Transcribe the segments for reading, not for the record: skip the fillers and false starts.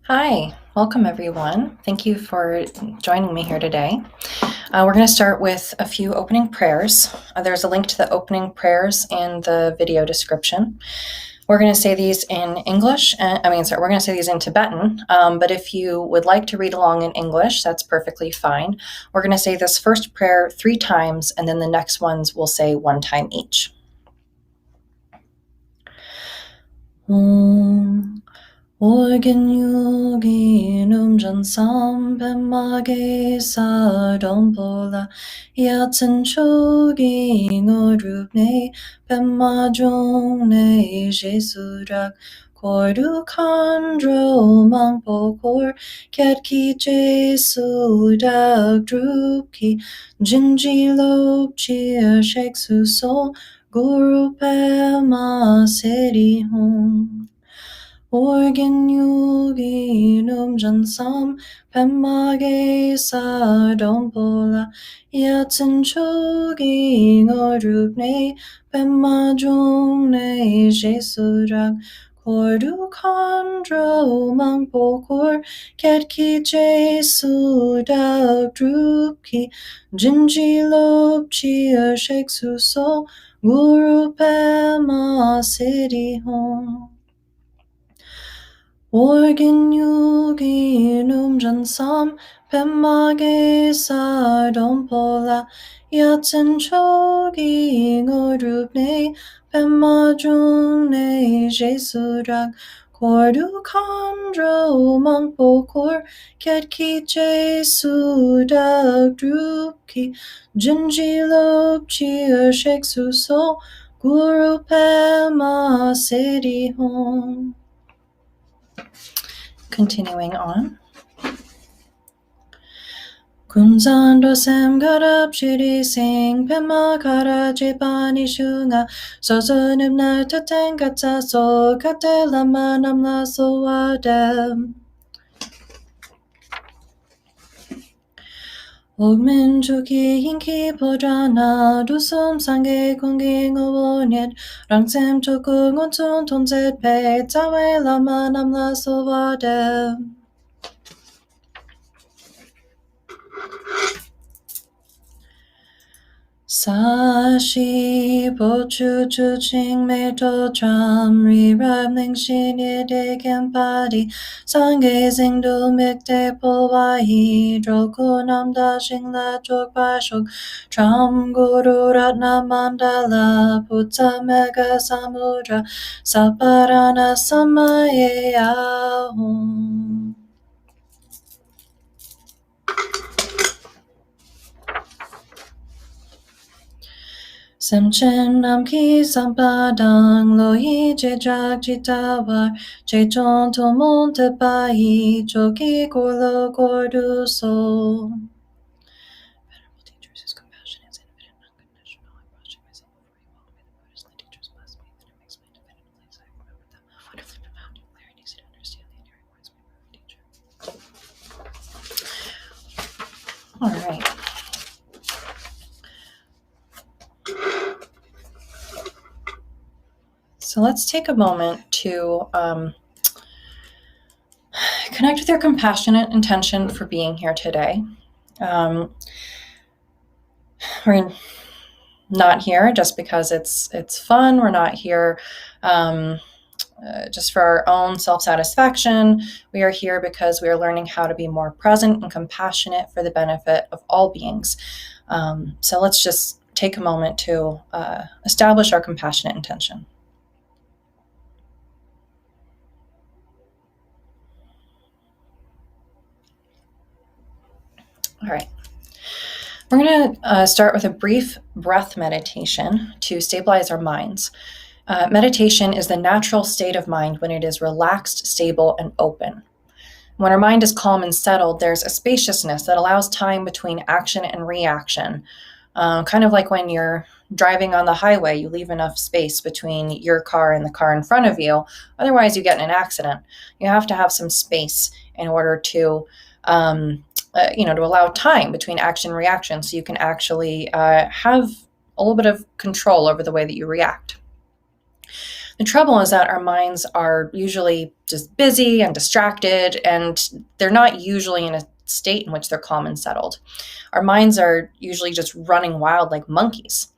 Hi, welcome everyone. Thank you for joining me here today. We're going to start with a few opening prayers. There's a link to the opening prayers in the video description. We're going to say these in English. We're going to say these in Tibetan, but if you would like to read along in English, that's perfectly fine. We're going to say this first prayer 3 times, and then the next ones we'll say 1 time each. Organ yogi numjan sam pemage sa dompola yatsen chogi ngorupne pemajong ne jesurak kordu kandro mangpo kor ketki jesu dak drupki jinji lop chia shek su so guru pema seri home. Organ yogi numjan sam pemage sa dompola yatsen chogi ngorupne pemajong ne jesurak kordu kandro mangpo kor ketki jesu dak drupki jinji lop chia shek su so guru pema seri home. Organ yogi numjan sam pemage sa dompola yatsen chogi ngorupne pemajong ne jesurak kordu kandro mangpo kor ketki jesu dak drupki jinji lop chia shek su so guru pema seri home. Continuing on. Kumsando sem garab shiri sing pema kara jepani shunga sozo nubna taten katsa so kate lama namla so wadem. Ogmin chuki hinki pojana dusum sange kongi ngobonyet rangsem choku ngonsun tonset pe tawe lama namla so wadem. Sashi pochu chuching meto tram rirab ning shinye de kempadi sange zingdu mikte polwahi droku namda shingla chokpa shok tram guru ratna mandala putta mega samudra saparana samaye ahum. Semchen namki sampadang lohi jejak jitawar jechon tomon tepahi choki korlo kordu so. Venerable teachers, whose compassion is infinite and unconditional, I prostrate myself before you all. May the Buddhist and teachers bless me, that it makes my definitive life. I remember them wonderfully profound and clear and easy to understand the enduring words of my perfect teacher. All right. So let's take a moment to connect with your compassionate intention for being here today. We're not here just because it's fun. We're not here just for our own self-satisfaction. We are here because we are learning how to be more present and compassionate for the benefit of all beings. So let's just take a moment to establish our compassionate intention. All right. We're going to start with a brief breath meditation to stabilize our minds. Meditation is the natural state of mind when it is relaxed, stable, and open. When our mind is calm and settled, there's a spaciousness that allows time between action and reaction. Kind of like when you're driving on the highway, you leave enough space between your car and the car in front of you. Otherwise, you get in an accident. You have to have some space in order to to allow time between action and reaction so you can actually have a little bit of control over the way that you react. The trouble is that our minds are usually just busy and distracted, and they're not usually in a state in which they're calm and settled. Our minds are usually just running wild like monkeys.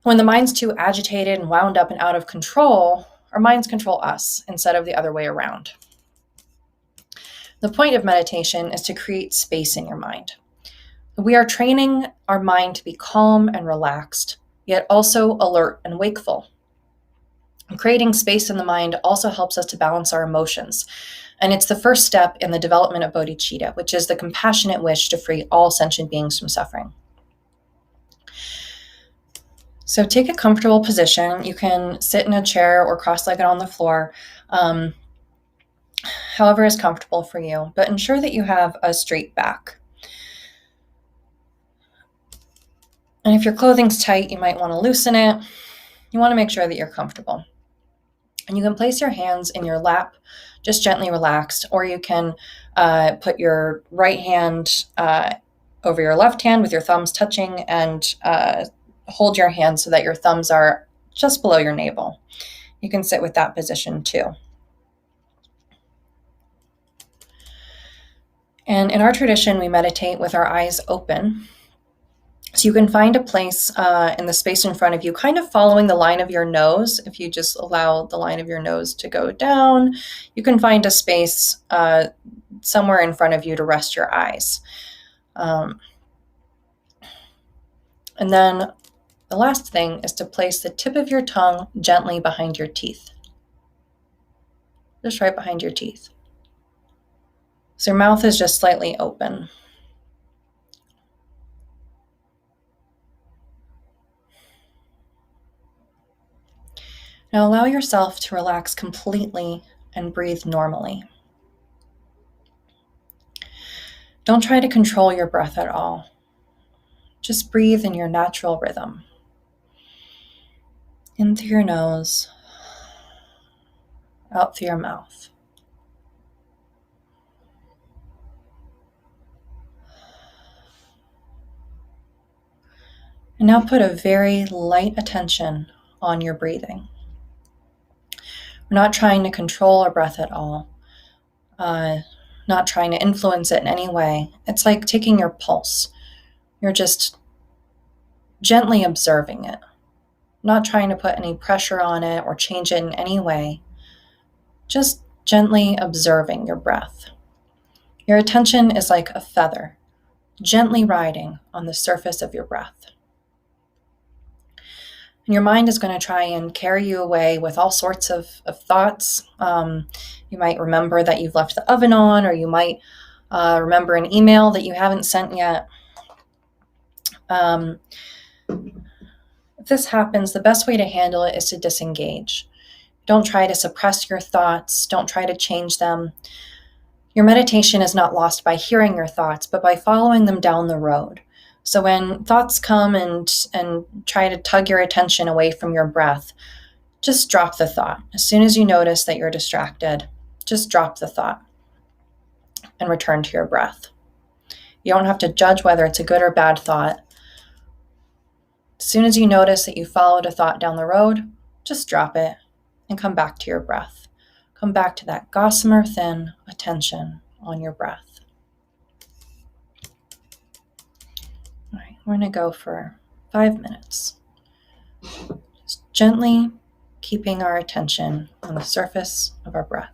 When the mind's too agitated and wound up and out of control, our minds control us instead of the other way around. The point of meditation is to create space in your mind. We are training our mind to be calm and relaxed, yet also alert and wakeful. Creating space in the mind also helps us to balance our emotions. And it's the first step in the development of Bodhichitta, which is the compassionate wish to free all sentient beings from suffering. So take a comfortable position. You can sit in a chair or cross-legged on the floor, however is comfortable for you, but ensure that you have a straight back. And if your clothing's tight, you might want to loosen it. You want to make sure that you're comfortable. And you can place your hands in your lap, just gently relaxed, or you can put your right hand over your left hand with your thumbs touching, and hold your hand so that your thumbs are just below your navel. You can sit with that position too. And in our tradition, we meditate with our eyes open. So you can find a place in the space in front of you, kind of following the line of your nose. If you just allow the line of your nose to go down, you can find a space somewhere in front of you to rest your eyes. And then the last thing is to place the tip of your tongue gently behind your teeth. Just right behind your teeth. So your mouth is just slightly open. Now allow yourself to relax completely and breathe normally. Don't try to control your breath at all. Just breathe in your natural rhythm. In through your nose, out through your mouth. And now put a very light attention on your breathing. We're not trying to control our breath at all, not trying to influence it in any way. It's like taking your pulse. You're just gently observing it, not trying to put any pressure on it or change it in any way. Just gently observing your breath. Your attention is like a feather, gently riding on the surface of your breath. And your mind is going to try and carry you away with all sorts of thoughts. You might remember that you've left the oven on, or you might remember an email that you haven't sent yet. If this happens, the best way to handle it is to disengage. Don't try to suppress your thoughts. Don't try to change them. Your meditation is not lost by hearing your thoughts, but by following them down the road. So when thoughts come and try to tug your attention away from your breath, just drop the thought. As soon as you notice that you're distracted, just drop the thought and return to your breath. You don't have to judge whether it's a good or bad thought. As soon as you notice that you followed a thought down the road, just drop it and come back to your breath. Come back to that gossamer thin attention on your breath. All right, we're going to go for 5 minutes. Just gently keeping our attention on the surface of our breath.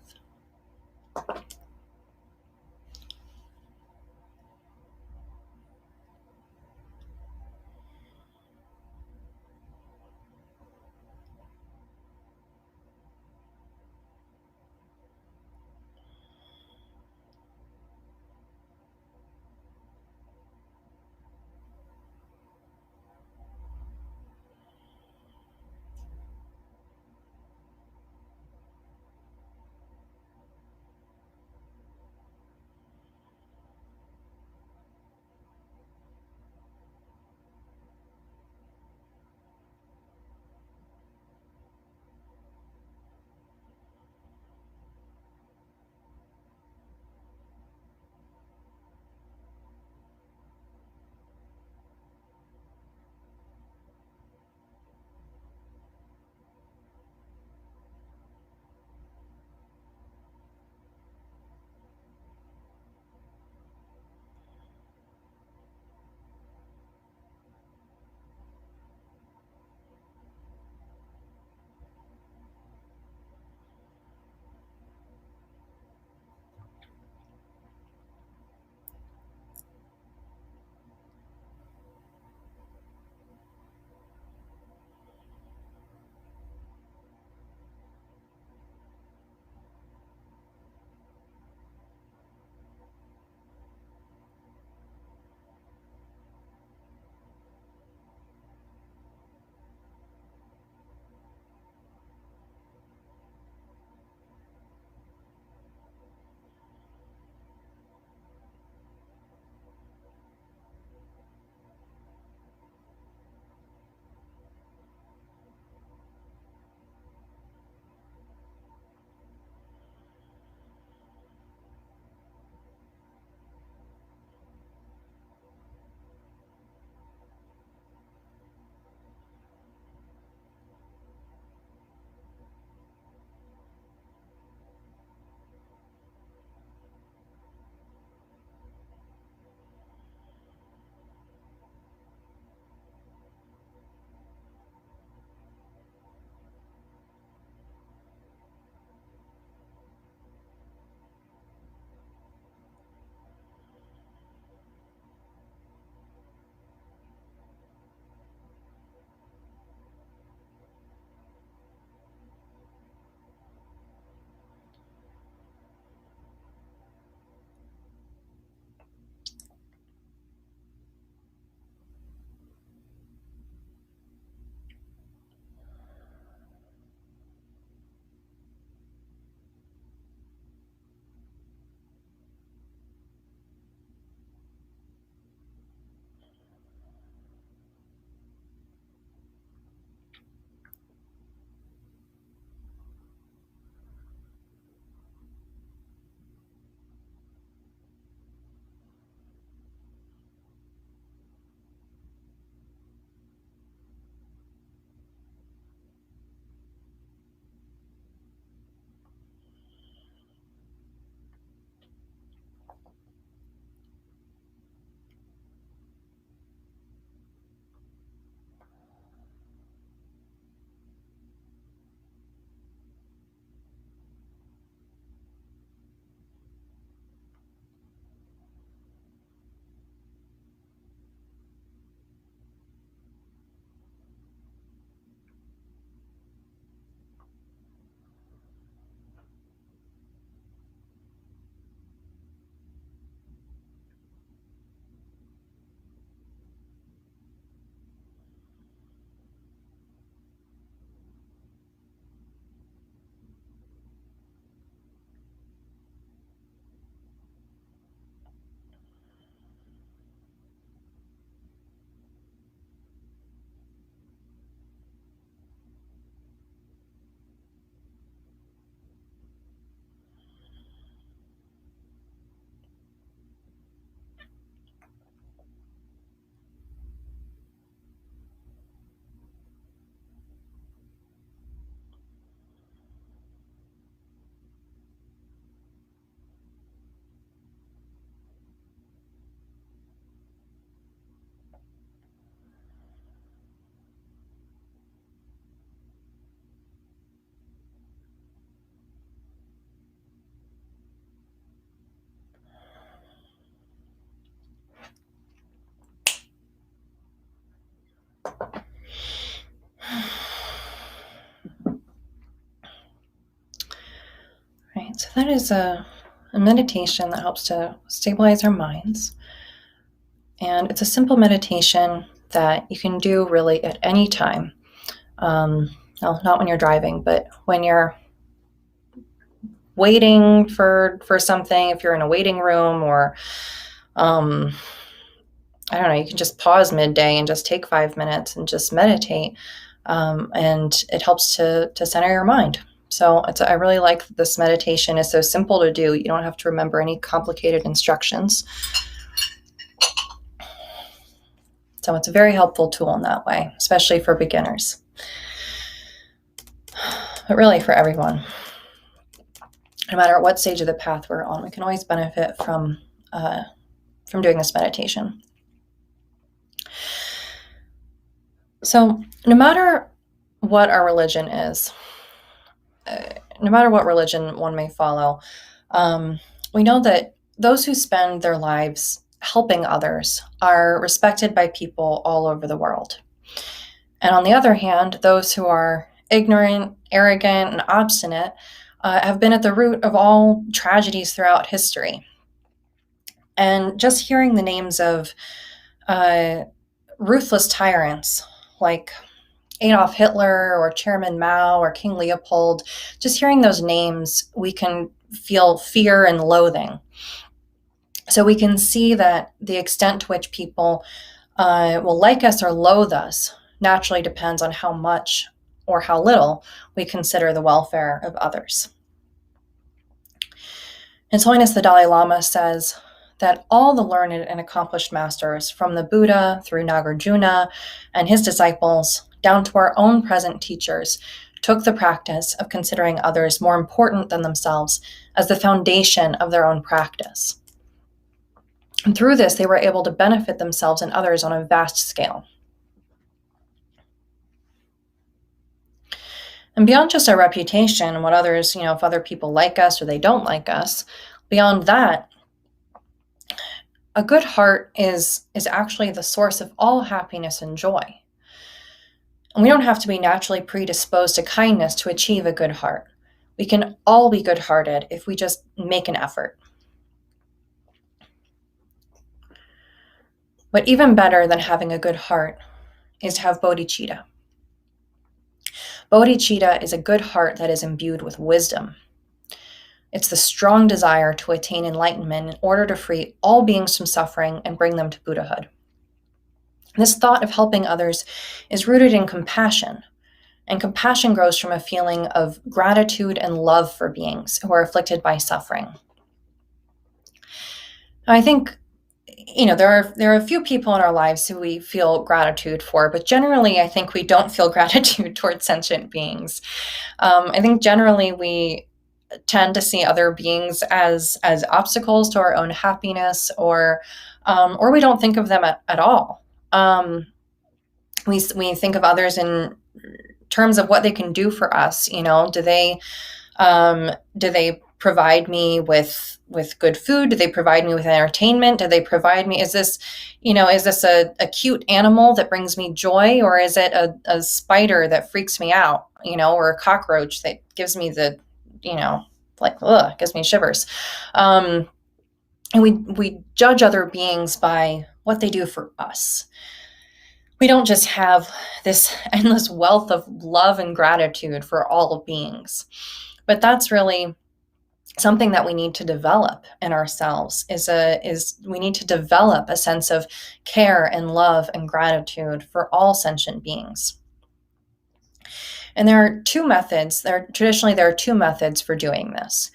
So that is a meditation that helps to stabilize our minds. And it's a simple meditation that you can do really at any time. Not when you're driving, but when you're waiting for something, if you're in a waiting room, or I don't know, you can just pause midday and just take 5 minutes and just meditate. And it helps to center your mind. So I really like this meditation. It's so simple to do. You don't have to remember any complicated instructions. So it's a very helpful tool in that way, especially for beginners. But really for everyone. No matter what stage of the path we're on, we can always benefit from doing this meditation. So no matter what our religion is, no matter what religion one may follow, we know that those who spend their lives helping others are respected by people all over the world. And on the other hand, those who are ignorant, arrogant, and obstinate have been at the root of all tragedies throughout history. And just hearing the names of ruthless tyrants like Adolf Hitler or Chairman Mao or King Leopold, just hearing those names, we can feel fear and loathing. So we can see that the extent to which people will like us or loathe us naturally depends on how much or how little we consider the welfare of others. His Holiness the Dalai Lama says that all the learned and accomplished masters, from the Buddha through Nagarjuna and his disciples, down to our own present teachers, took the practice of considering others more important than themselves as the foundation of their own practice. And through this, they were able to benefit themselves and others on a vast scale. And beyond just our reputation and what others, if other people like us or they don't like us, beyond that, a good heart is actually the source of all happiness and joy. And we don't have to be naturally predisposed to kindness to achieve a good heart. We can all be good-hearted if we just make an effort. But even better than having a good heart is to have bodhicitta. Bodhicitta is a good heart that is imbued with wisdom. It's the strong desire to attain enlightenment in order to free all beings from suffering and bring them to Buddhahood. This thought of helping others is rooted in compassion, and compassion grows from a feeling of gratitude and love for beings who are afflicted by suffering. Now, I think there are a few people in our lives who we feel gratitude for, but generally I think we don't feel gratitude towards sentient beings. I think generally we tend to see other beings as obstacles to our own happiness, or we don't think of them at all. We think of others in terms of what they can do for us. Do they provide me with good food? Do they provide me with entertainment? Do they provide me, is this a cute animal that brings me joy? Or is it a spider that freaks me out, or a cockroach that gives me gives me shivers. And we judge other beings by what they do for us. We don't just have this endless wealth of love and gratitude for all beings, but that's really something that we need to develop in ourselves. Is we need to develop a sense of care and love and gratitude for all sentient beings. And there are two methods. There are two methods for doing this.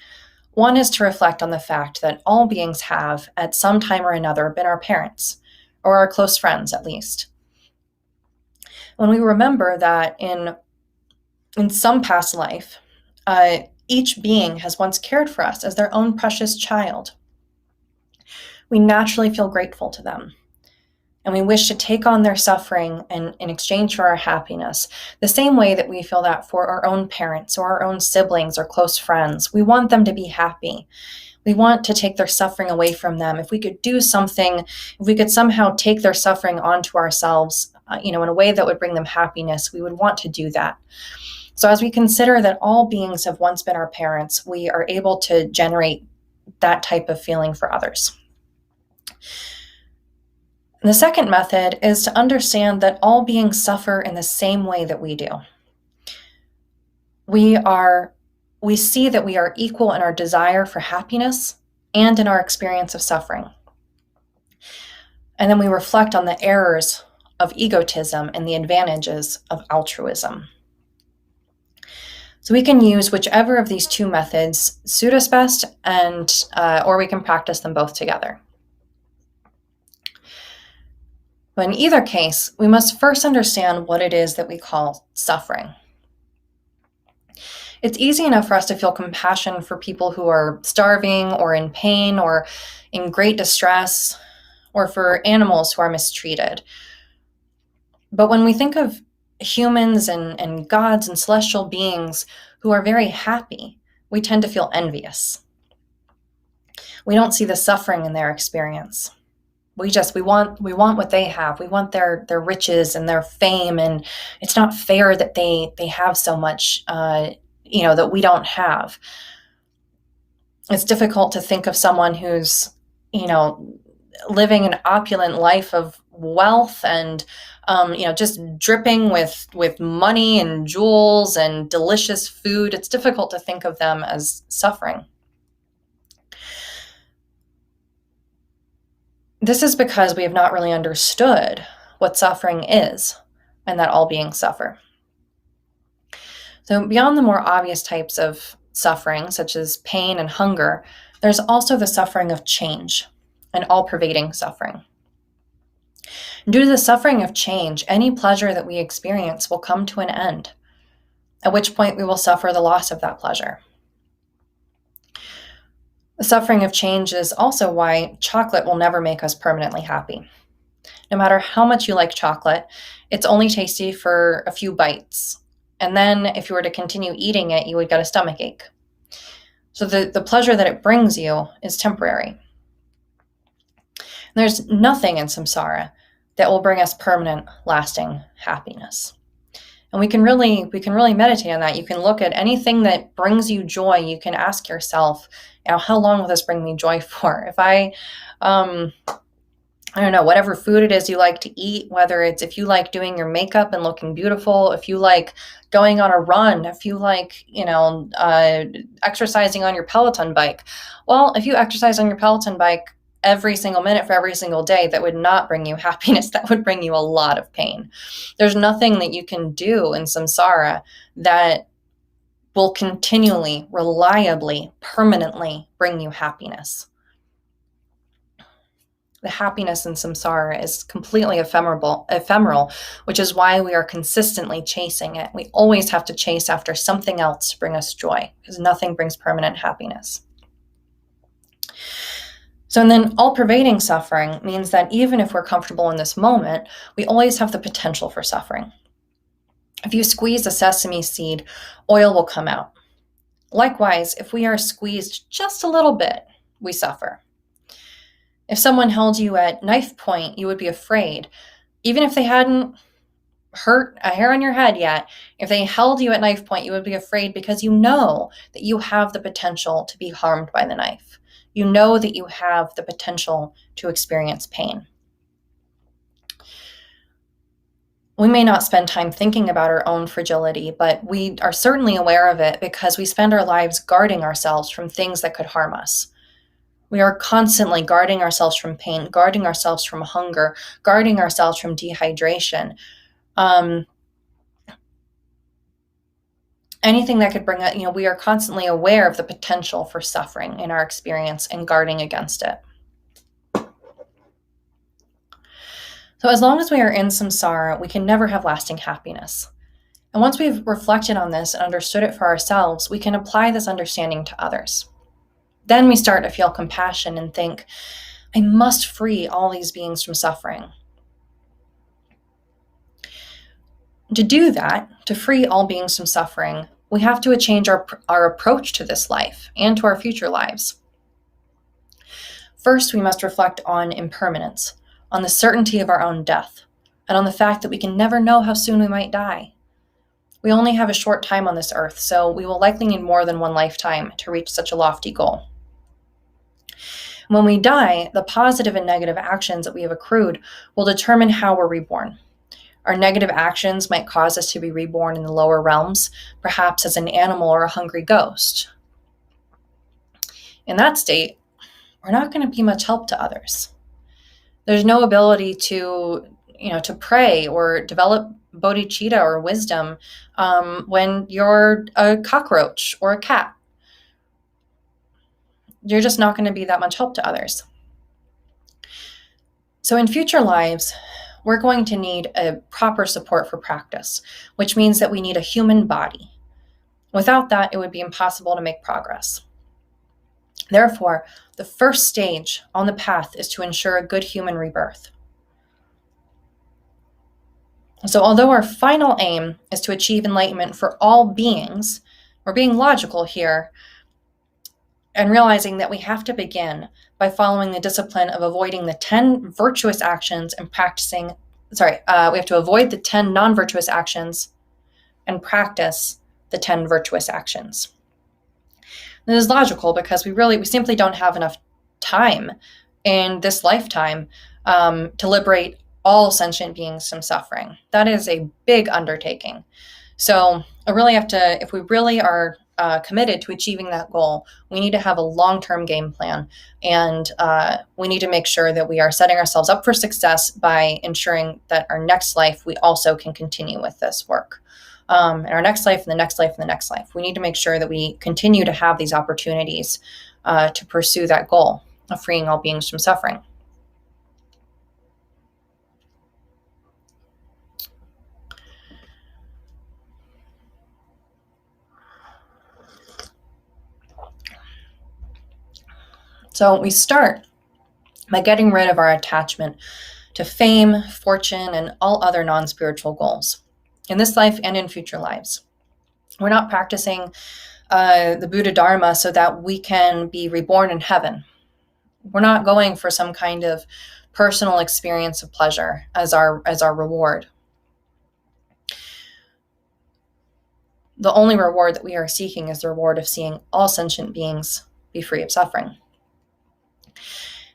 One is to reflect on the fact that all beings have, at some time or another, been our parents, or our close friends at least. When we remember that in some past life, each being has once cared for us as their own precious child, we naturally feel grateful to them. And we wish to take on their suffering in exchange for our happiness, the same way that we feel that for our own parents or our own siblings or close friends. We want them to be happy. We want to take their suffering away from them. If we could do something, if we could somehow take their suffering onto ourselves, in a way that would bring them happiness, we would want to do that. So as we consider that all beings have once been our parents, we are able to generate that type of feeling for others. The second method is to understand that all beings suffer in the same way that we do. We see that we are equal in our desire for happiness and in our experience of suffering. And then we reflect on the errors of egotism and the advantages of altruism. So we can use whichever of these two methods suit us best, or we can practice them both together. But in either case, we must first understand what it is that we call suffering. It's easy enough for us to feel compassion for people who are starving or in pain or in great distress, or for animals who are mistreated. But when we think of humans and gods and celestial beings who are very happy, we tend to feel envious. We don't see the suffering in their experience. We want what they have. We want their riches and their fame, and it's not fair that they have so much that we don't have. It's difficult to think of someone who's living an opulent life of wealth and just dripping with money and jewels and delicious food. It's difficult to think of them as suffering. This is because we have not really understood what suffering is and that all beings suffer. So beyond the more obvious types of suffering, such as pain and hunger, there's also the suffering of change, and all-pervading suffering. Due to the suffering of change, any pleasure that we experience will come to an end, at which point we will suffer the loss of that pleasure. The suffering of change is also why chocolate will never make us permanently happy. No matter how much you like chocolate, it's only tasty for a few bites. And then if you were to continue eating it, you would get a stomach ache. So the pleasure that it brings you is temporary. There's nothing in samsara that will bring us permanent, lasting happiness. And we can really meditate on that. You can look at anything that brings you joy. You can ask yourself, how long will this bring me joy for? If I don't know, whatever food it is you like to eat, whether it's if you like doing your makeup and looking beautiful, if you like going on a run, if you like, exercising on your Peloton bike. Well, if you exercise on your Peloton bike every single minute for every single day, that would not bring you happiness. That would bring you a lot of pain. There's nothing that you can do in samsara that will continually, reliably, permanently bring you happiness. The happiness in samsara is completely ephemeral, which is why we are consistently chasing it. We always have to chase after something else to bring us joy, because nothing brings permanent happiness. So, and then all-pervading suffering means that even if we're comfortable in this moment, we always have the potential for suffering. If you squeeze a sesame seed, oil will come out. Likewise, if we are squeezed just a little bit, we suffer. If someone held you at knife point, you would be afraid. Even if they hadn't hurt a hair on your head yet, if they held you at knife point, you would be afraid because you know that you have the potential to be harmed by the knife. You know that you have the potential to experience pain. We may not spend time thinking about our own fragility, but we are certainly aware of it because we spend our lives guarding ourselves from things that could harm us. We are constantly guarding ourselves from pain, guarding ourselves from hunger, guarding ourselves from dehydration. Anything that could bring us, we are constantly aware of the potential for suffering in our experience and guarding against it. So as long as we are in samsara, we can never have lasting happiness. And once we've reflected on this and understood it for ourselves, we can apply this understanding to others. Then we start to feel compassion and think, I must free all these beings from suffering. To do that, to free all beings from suffering, we have to change our approach to this life and to our future lives. First, we must reflect on impermanence, on the certainty of our own death. and on the fact that we can never know how soon we might die. We only have a short time on this earth, so we will likely need more than one lifetime to reach such a lofty goal. When we die, the positive and negative actions that we have accrued will determine how we're reborn. Our negative actions might cause us to be reborn in the lower realms, perhaps as an animal or a hungry ghost. In that state, we're not going to be much help to others. There's no ability to pray or develop bodhicitta or wisdom when you're a cockroach or a cat. You're just not going to be that much help to others. So in future lives, we're going to need a proper support for practice, which means that we need a human body. Without that, it would be impossible to make progress. Therefore, the first stage on the path is to ensure a good human rebirth. So although our final aim is to achieve enlightenment for all beings, we're being logical here and realizing that we have to begin by following the discipline of avoiding the 10 virtuous actions and we have to avoid the 10 non-virtuous actions and practice the 10 virtuous actions. This is logical because we simply don't have enough time in this lifetime to liberate all sentient beings from suffering. That is a big undertaking. So if we really are committed to achieving that goal, we need to have a long-term game plan, and we need to make sure that we are setting ourselves up for success by ensuring that our next life we also can continue with this work. In our next life and the next life and the next life, we need to make sure that we continue to have these opportunities to pursue that goal of freeing all beings from suffering. So we start by getting rid of our attachment to fame, fortune, and all other non-spiritual goals in this life and in future lives. We're not practicing the Buddha Dharma so that we can be reborn in heaven. We're not going for some kind of personal experience of pleasure as our reward. The only reward that we are seeking is the reward of seeing all sentient beings be free of suffering.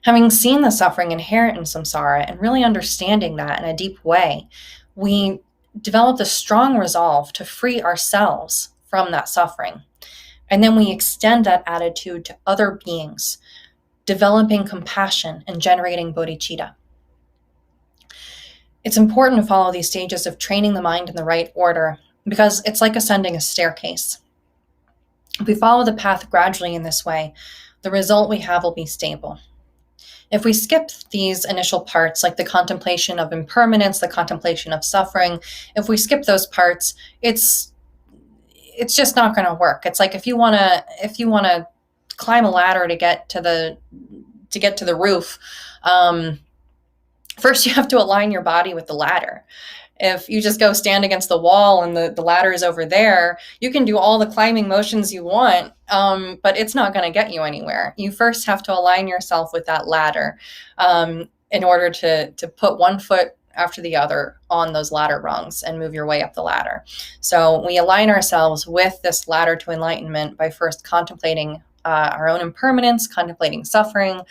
Having seen the suffering inherent in samsara and really understanding that in a deep way, we develop a strong resolve to free ourselves from that suffering. And then we extend that attitude to other beings, developing compassion and generating bodhicitta. It's important to follow these stages of training the mind in the right order because it's like ascending a staircase. If we follow the path gradually in this way, the result we have will be stable. If we skip these initial parts, like the contemplation of impermanence, the contemplation of suffering, if we skip those parts, it's just not going to work. It's like if you want to climb a ladder to get to the roof, first you have to align your body with the ladder. If you just go stand against the wall and the ladder is over there, you can do all the climbing motions you want, but it's not going to get you anywhere. You first have to align yourself with that ladder in order to put one foot after the other on those ladder rungs and move your way up the ladder. So we align ourselves with this ladder to enlightenment by first contemplating our own impermanence, contemplating suffering,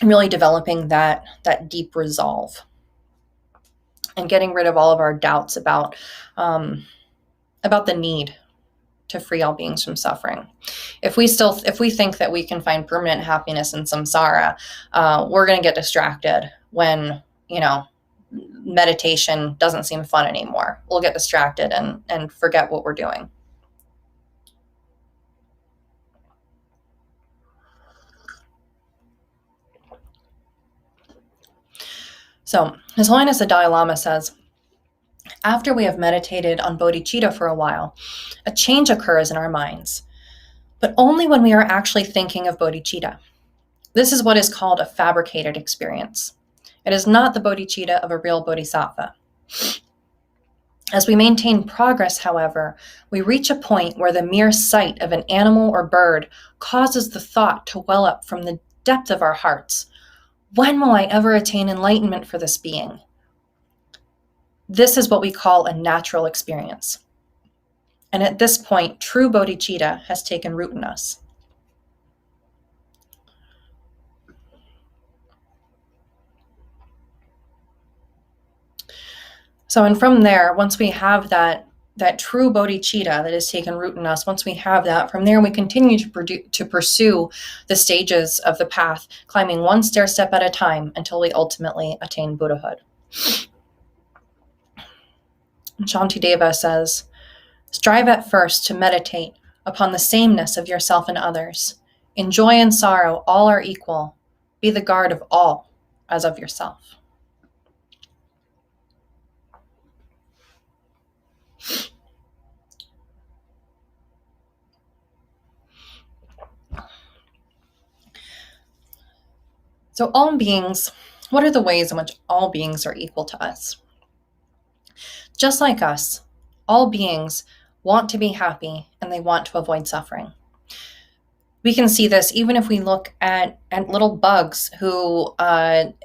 really developing that deep resolve, and getting rid of all of our doubts about the need to free all beings from suffering. If we think that we can find permanent happiness in samsara, we're going to get distracted when meditation doesn't seem fun anymore. We'll get distracted and forget what we're doing. So His Holiness the Dalai Lama says, after we have meditated on bodhicitta for a while, a change occurs in our minds, but only when we are actually thinking of bodhicitta. This is what is called a fabricated experience. It is not the bodhicitta of a real bodhisattva. As we maintain progress, however, we reach a point where the mere sight of an animal or bird causes the thought to well up from the depth of our hearts. When will I ever attain enlightenment for this being? This is what we call a natural experience. And at this point, true bodhicitta has taken root in us. So, and from there, once we have that true bodhicitta that has taken root in us, once we have that, from there we continue to pursue the stages of the path, climbing one stair step at a time until we ultimately attain Buddhahood. Shantideva says, strive at first to meditate upon the sameness of yourself and others. In joy and sorrow, all are equal. Be the guard of all as of yourself. So all beings, what are the ways in which all beings are equal to us? Just like us, all beings want to be happy and they want to avoid suffering. We can see this even if we look at little bugs who, avoid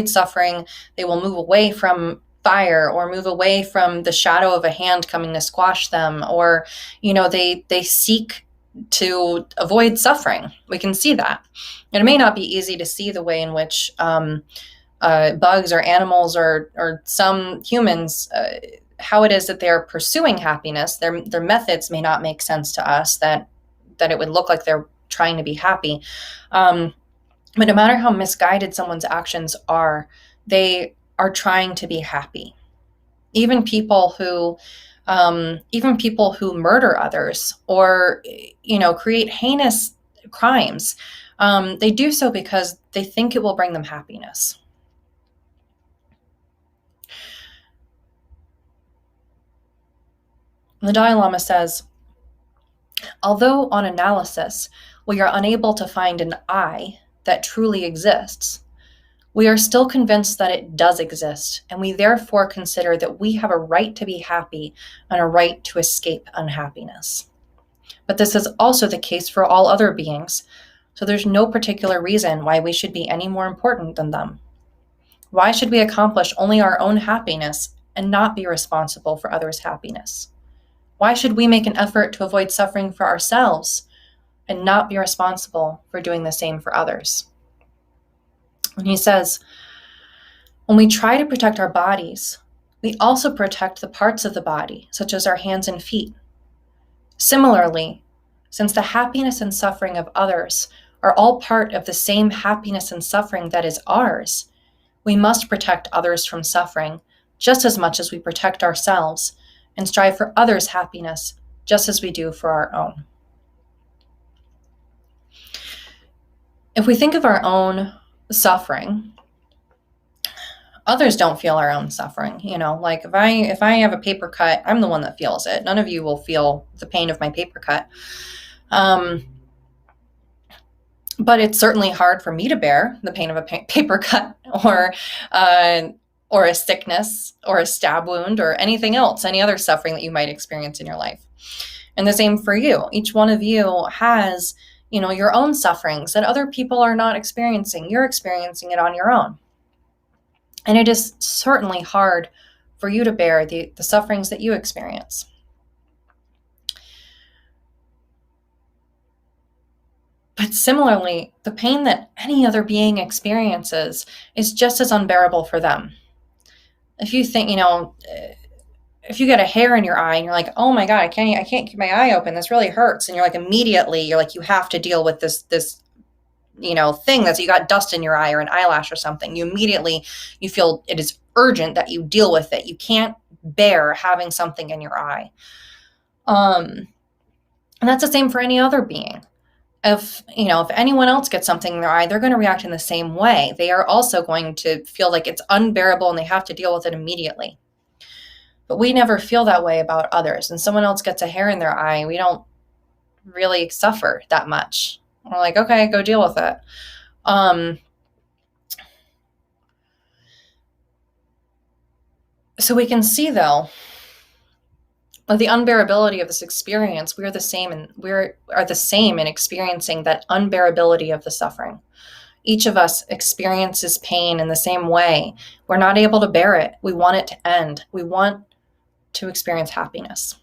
suffering. They will move away from fire or move away from the shadow of a hand coming to squash them, or, they seek to avoid suffering. We can see that. And it may not be easy to see the way in which bugs or animals or some humans, how it is that they're pursuing happiness. Their methods may not make sense to us, that it would look like they're trying to be happy. But no matter how misguided someone's actions are, they are trying to be happy. Even people who murder others or, create heinous crimes, they do so because they think it will bring them happiness. The Dalai Lama says, although on analysis we are unable to find an I that truly exists, we are still convinced that it does exist, and we therefore consider that we have a right to be happy and a right to escape unhappiness. But this is also the case for all other beings, so there's no particular reason why we should be any more important than them. Why should we accomplish only our own happiness and not be responsible for others' happiness? Why should we make an effort to avoid suffering for ourselves and not be responsible for doing the same for others? And he says, when we try to protect our bodies, we also protect the parts of the body, such as our hands and feet. Similarly, since the happiness and suffering of others are all part of the same happiness and suffering that is ours, we must protect others from suffering just as much as we protect ourselves, and strive for others' happiness just as we do for our own. If we think of our own suffering, others don't feel our own suffering. Like if I have a paper cut, I'm the one that feels it. None of you will feel the pain of my paper cut. But it's certainly hard for me to bear the pain of a paper cut or a sickness or a stab wound or anything else, any other suffering that you might experience in your life. And the same for you. Each one of you has, your own sufferings that other people are not experiencing. You're experiencing it on your own. And it is certainly hard for you to bear the sufferings that you experience. But similarly, the pain that any other being experiences is just as unbearable for them. If you think, if you get a hair in your eye and you're like, oh my God, I can't keep my eye open. This really hurts. And you're like, immediately, you have to deal with this thing that's, you got dust in your eye or an eyelash or something. You feel it is urgent that you deal with it. You can't bear having something in your eye. And that's the same for any other being. If anyone else gets something in their eye, they're going to react in the same way. They are also going to feel like it's unbearable and they have to deal with it immediately. But we never feel that way about others. And someone else gets a hair in their eye, we don't really suffer that much. We're like, okay, go deal with it. So we can see, though, of the unbearability of this experience. We are the same in experiencing that unbearability of the suffering. Each of us experiences pain in the same way. We're not able to bear it. We want it to end. We want to experience happiness.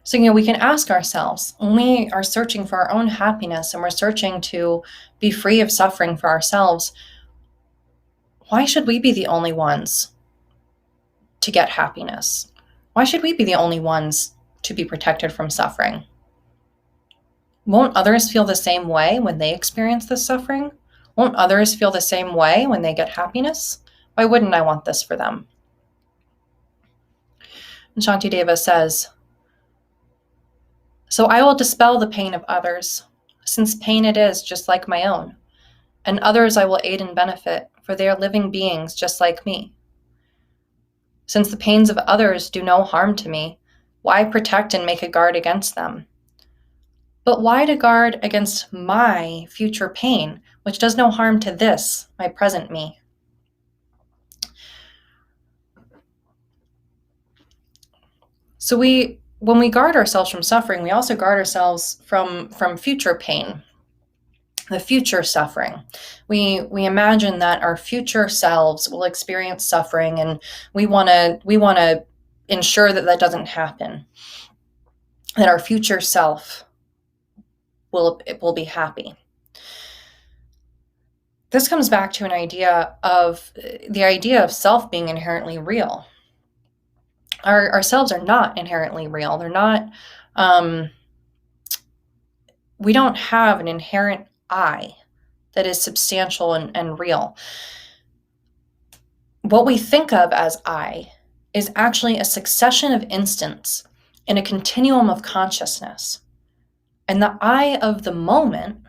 So, we can ask ourselves, when we are searching for our own happiness and we're searching to be free of suffering for ourselves, why should we be the only ones to get happiness? Why should we be the only ones to be protected from suffering? Won't others feel the same way when they experience this suffering? Won't others feel the same way when they get happiness? Why wouldn't I want this for them? And Shantideva says, so I will dispel the pain of others, since pain it is just like my own, and others I will aid and benefit, for they are living beings just like me. Since the pains of others do no harm to me, why protect and make a guard against them? But why to guard against my future pain, which does no harm to this, my present me? So when we guard ourselves from suffering, we also guard ourselves from future pain, the future suffering. We imagine that our future selves will experience suffering, and we want to ensure that that doesn't happen. That our future self will be happy. This comes back to the idea of self being inherently real. Ourselves are not inherently real. They're not. We don't have an inherent I that is substantial and real. What we think of as I is actually a succession of instants in a continuum of consciousness. And the I of the moment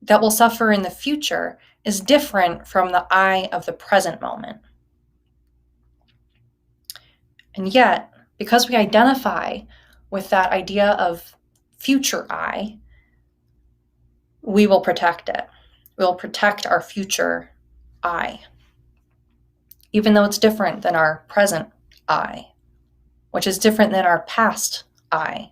that will suffer in the future is different from the I of the present moment. And yet, because we identify with that idea of future I, we will protect it. We will protect our future I, even though it's different than our present I, which is different than our past I.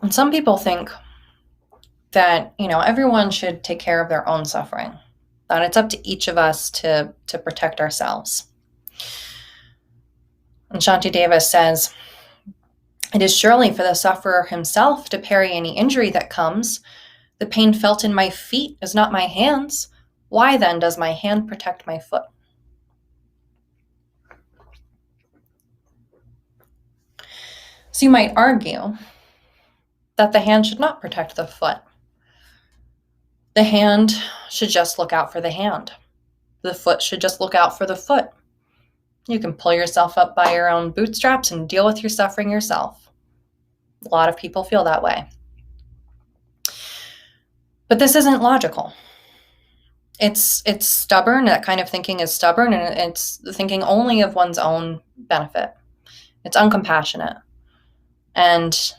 And some people think that, everyone should take care of their own suffering, that it's up to each of us to protect ourselves. And Shantideva says, it is surely for the sufferer himself to parry any injury that comes. The pain felt in my feet is not my hands. Why then does my hand protect my foot? So you might argue that the hand should not protect the foot. The hand should just look out for the hand. The foot should just look out for the foot. You can pull yourself up by your own bootstraps and deal with your suffering yourself. A lot of people feel that way. But this isn't logical. It's stubborn. That kind of thinking is stubborn, and it's thinking only of one's own benefit. It's uncompassionate. And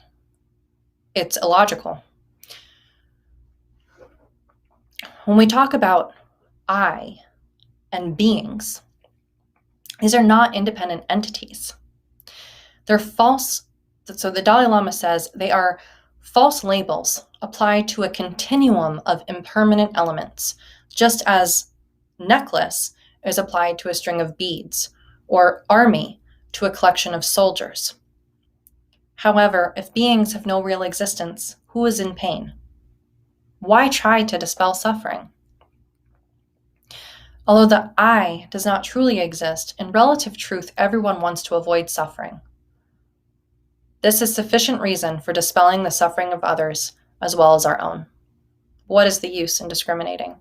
it's illogical. When we talk about I and beings, these are not independent entities. They're false. So the Dalai Lama says they are false labels applied to a continuum of impermanent elements, just as necklace is applied to a string of beads, or army to a collection of soldiers. However, if beings have no real existence, who is in pain? Why try to dispel suffering? Although the I does not truly exist, in relative truth, everyone wants to avoid suffering. This is sufficient reason for dispelling the suffering of others as well as our own. What is the use in discriminating?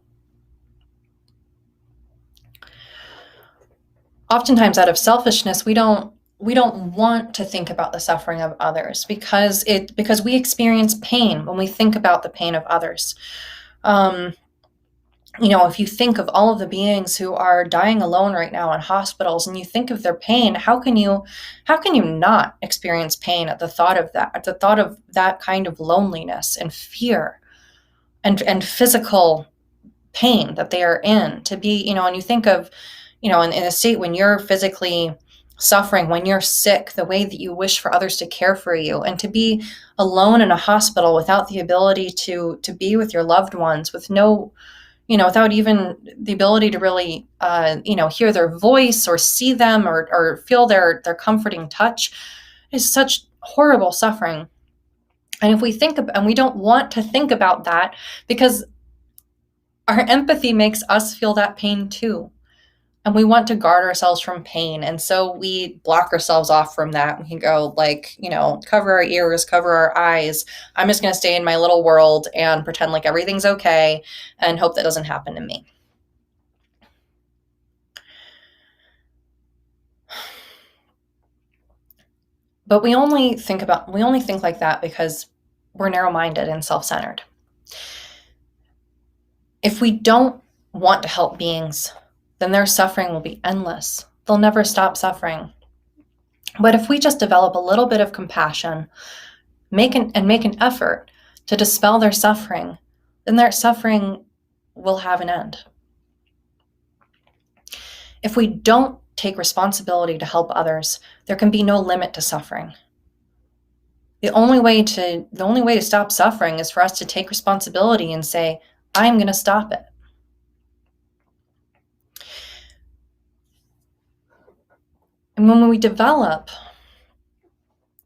Oftentimes, out of selfishness, we don't want to think about the suffering of others because we experience pain when we think about the pain of others. if you think of all of the beings who are dying alone right now in hospitals, and you think of their pain, how can you not experience pain at the thought of that, kind of loneliness and fear and physical pain that they are in? To be, and you think of, in a state when you're physically suffering, when you're sick, the way that you wish for others to care for you, and to be alone in a hospital without the ability to be with your loved ones, with no, without even the ability to really, hear their voice or see them or feel their comforting touch, is such horrible suffering. And if we think and we don't want to think about that, because our empathy makes us feel that pain too. And we want to guard ourselves from pain. And so we block ourselves off from that. We can go cover our ears, cover our eyes. I'm just going to stay in my little world and pretend like everything's okay and hope that doesn't happen to me. But we only think like that because we're narrow-minded and self-centered. If we don't want to help beings, then their suffering will be endless. They'll never stop suffering. But if we just develop a little bit of compassion, make an effort to dispel their suffering, then their suffering will have an end. If we don't take responsibility to help others, there can be no limit to suffering. The only way to stop suffering is for us to take responsibility and say, I'm going to stop it. And when we develop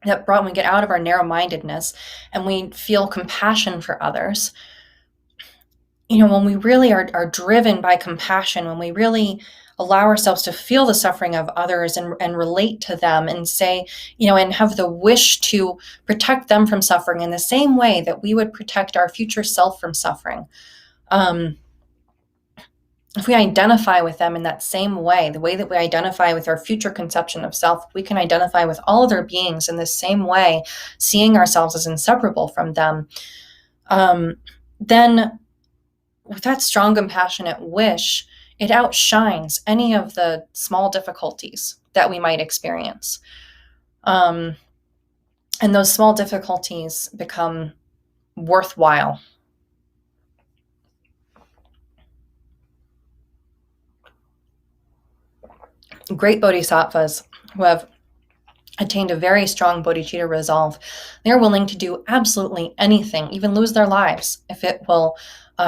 that, when we get out of our narrow-mindedness and we feel compassion for others, when we really are driven by compassion, when we really allow ourselves to feel the suffering of others and relate to them and say, and have the wish to protect them from suffering in the same way that we would protect our future self from suffering. If we identify with them in that same way, the way that we identify with our future conception of self, we can identify with all other beings in the same way, seeing ourselves as inseparable from them, then with that strong, compassionate wish, it outshines any of the small difficulties that we might experience. And those small difficulties become worthwhile. Great bodhisattvas who have attained a very strong bodhicitta resolve, they're willing to do absolutely anything, even lose their lives, if it will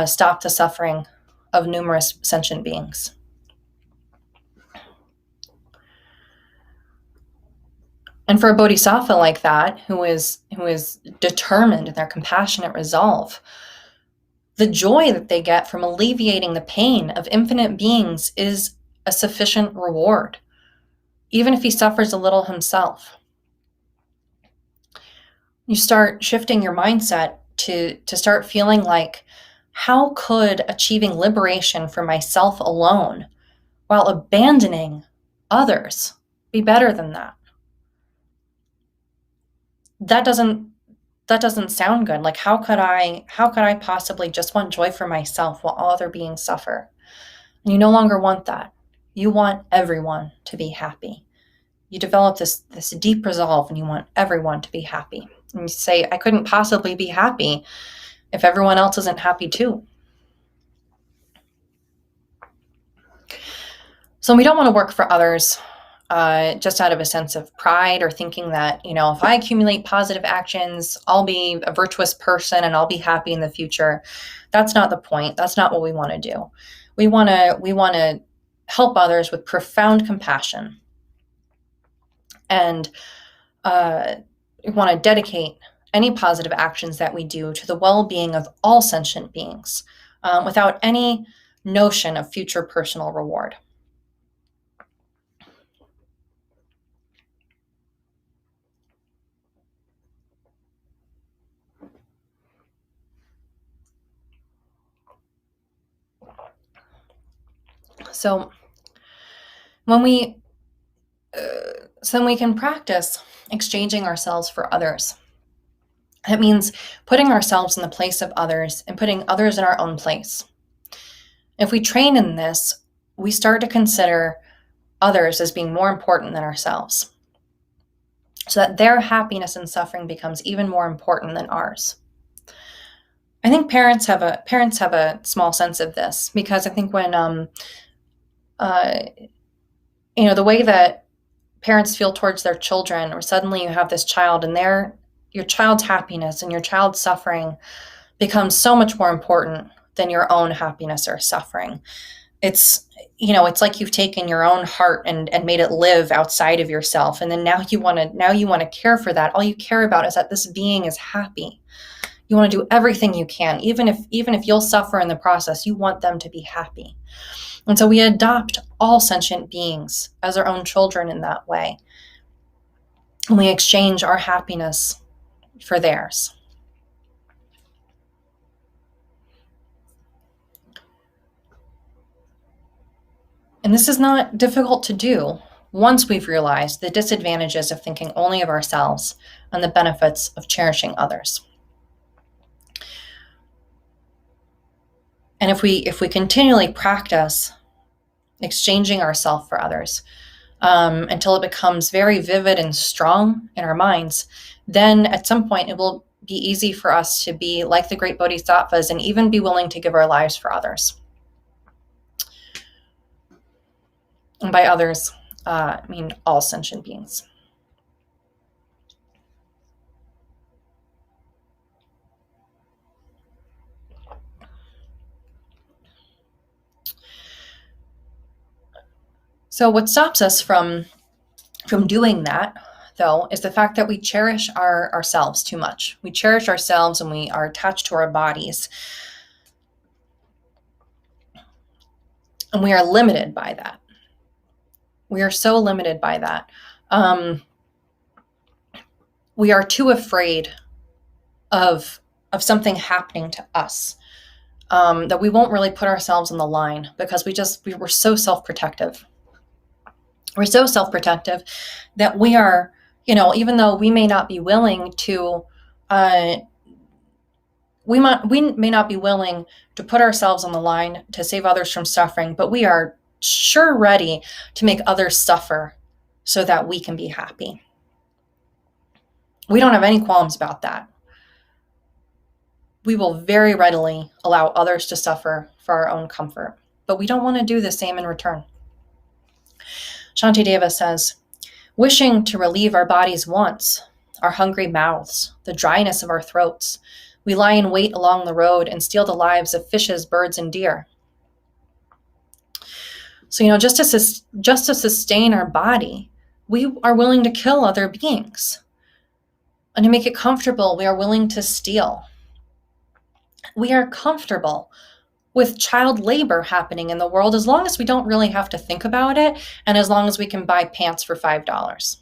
stop the suffering of numerous sentient beings. And for a bodhisattva like that, who is determined in their compassionate resolve, the joy that they get from alleviating the pain of infinite beings is a sufficient reward, even if he suffers a little himself. You start shifting your mindset to start feeling like, how could achieving liberation for myself alone while abandoning others be better than that? That doesn't sound good. Like, how could I possibly just want joy for myself while all other beings suffer? And you no longer want that. You want everyone to be happy. You develop this deep resolve, and you want everyone to be happy. And you say, I couldn't possibly be happy if everyone else isn't happy too. So we don't want to work for others just out of a sense of pride, or thinking that, if I accumulate positive actions, I'll be a virtuous person and I'll be happy in the future. That's not the point. That's not what we want to do. We want to help others with profound compassion. And we want to dedicate any positive actions that we do to the well-being of all sentient beings, without any notion of future personal reward. So when we can practice exchanging ourselves for others. That means putting ourselves in the place of others and putting others in our own place. If we train in this, we start to consider others as being more important than ourselves, so that their happiness and suffering becomes even more important than ours. I think parents have a small sense of this, because I think when the way that parents feel towards their children, or suddenly you have this child and your child's happiness and your child's suffering becomes so much more important than your own happiness or suffering. It's like you've taken your own heart and made it live outside of yourself, and then now you want to care for that. All you care about is that this being is happy. You want to do everything you can, even if you'll suffer in the process. You want them to be happy. And so we adopt all sentient beings as our own children in that way. And we exchange our happiness for theirs. And this is not difficult to do once we've realized the disadvantages of thinking only of ourselves and the benefits of cherishing others. And if we continually practice exchanging ourselves for others until it becomes very vivid and strong in our minds, then at some point it will be easy for us to be like the great bodhisattvas and even be willing to give our lives for others. And by others, I mean all sentient beings. So what stops us from doing that, though, is the fact that we cherish ourselves too much. We cherish ourselves and we are attached to our bodies. And we are limited by that. We are so limited by that. We are too afraid of something happening to us, that we won't really put ourselves on the line, because we're so self-protective. We're so self-protective that we are, even though we may not be willing to, we may not be willing to put ourselves on the line to save others from suffering, but we are sure ready to make others suffer so that we can be happy. We don't have any qualms about that. We will very readily allow others to suffer for our own comfort, but we don't want to do the same in return. Shantideva says, wishing to relieve our bodies' wants, our hungry mouths, the dryness of our throats, we lie in wait along the road and steal the lives of fishes, birds, and deer. So, just to sustain our body, we are willing to kill other beings. And to make it comfortable, we are willing to steal. We are comfortable with child labor happening in the world as long as we don't really have to think about it, and as long as we can buy pants for $5.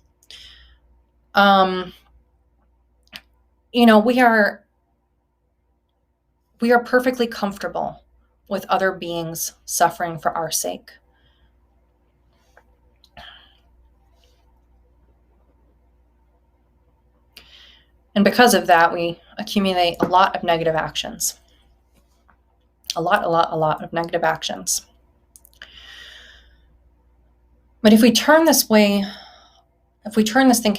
We are perfectly comfortable with other beings suffering for our sake. And because of that, we accumulate a lot of negative actions. A lot of negative actions. But if we turn this thinking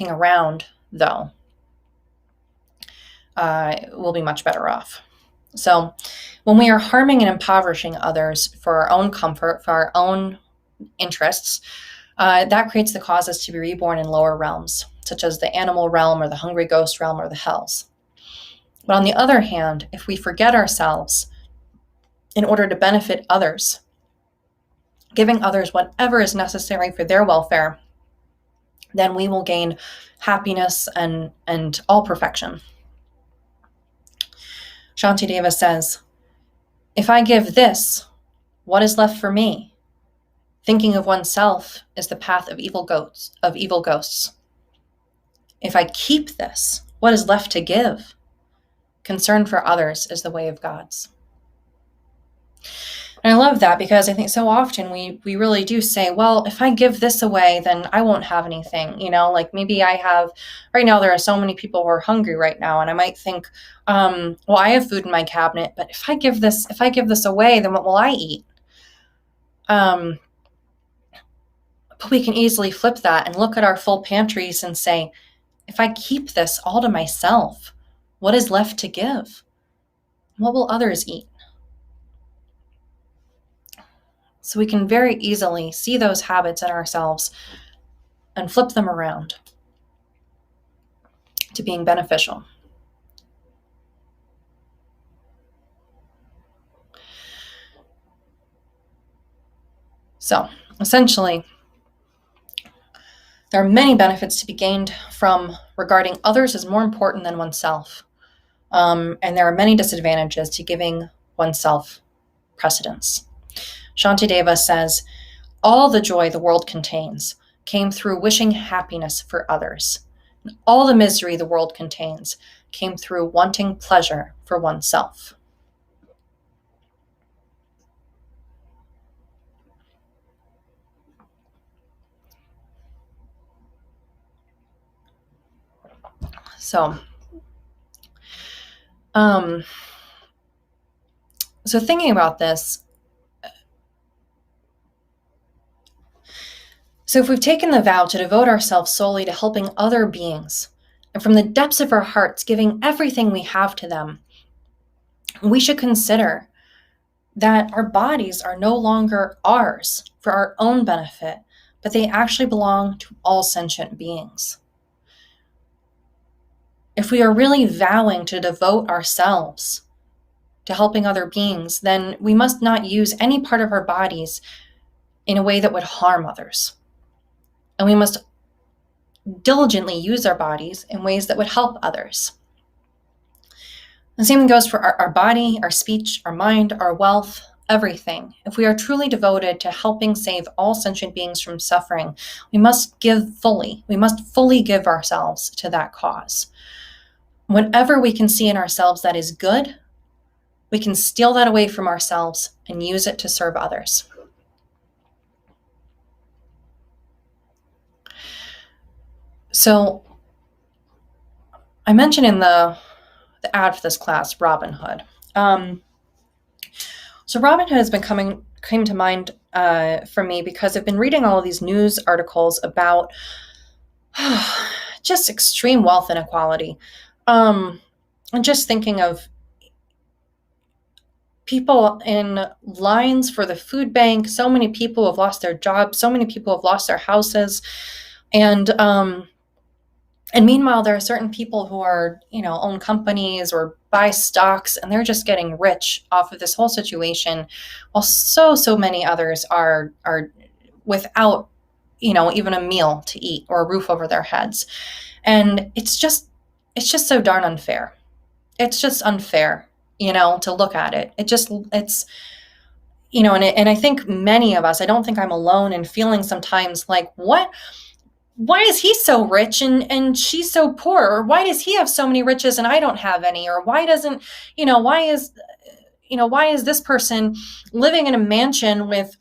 around, though, we'll be much better off. So when we are harming and impoverishing others for our own comfort, for our own interests, that creates the causes to be reborn in lower realms, such as the animal realm or the hungry ghost realm or the hells. But on the other hand, if we forget ourselves in order to benefit others, giving others whatever is necessary for their welfare, then we will gain happiness and all perfection. Shantideva says, if I give this, what is left for me? Thinking of oneself is the path of evil ghosts. If I keep this, what is left to give? Concern for others is the way of gods. And I love that, because I think so often we really do say, well, if I give this away, then I won't have anything. Like maybe I have, right now there are so many people who are hungry right now, and I might think, well, I have food in my cabinet, but if I give this away, then what will I eat? But we can easily flip that and look at our full pantries and say, if I keep this all to myself, what is left to give? What will others eat? So we can very easily see those habits in ourselves and flip them around to being beneficial. So essentially, there are many benefits to be gained from regarding others as more important than oneself. And there are many disadvantages to giving oneself precedence. Shantideva says, all the joy the world contains came through wishing happiness for others. And all the misery the world contains came through wanting pleasure for oneself. So thinking about this, so if we've taken the vow to devote ourselves solely to helping other beings, and from the depths of our hearts giving everything we have to them, we should consider that our bodies are no longer ours for our own benefit, but they actually belong to all sentient beings. If we are really vowing to devote ourselves to helping other beings, then we must not use any part of our bodies in a way that would harm others. And we must diligently use our bodies in ways that would help others. The same goes for our body, our speech, our mind, our wealth, everything. If we are truly devoted to helping save all sentient beings from suffering, we must give fully. We must fully give ourselves to that cause. Whatever we can see in ourselves that is good, we can steal that away from ourselves and use it to serve others. So I mentioned in the ad for this class, Robinhood. So Robinhood has been came to mind for me because I've been reading all of these news articles about just extreme wealth inequality. And just thinking of people in lines for the food bank. So many people have lost their jobs. So many people have lost their houses. And meanwhile, there are certain people who are, own companies or buy stocks, and they're just getting rich off of this whole situation, while so many others are without, even a meal to eat or a roof over their heads. And it's just so darn unfair. It's just unfair, to look at it. And I think many of us, I don't think I'm alone in feeling sometimes like, why is he so rich and she's so poor? Or why does he have so many riches and I don't have any? Or why is this person living in a mansion with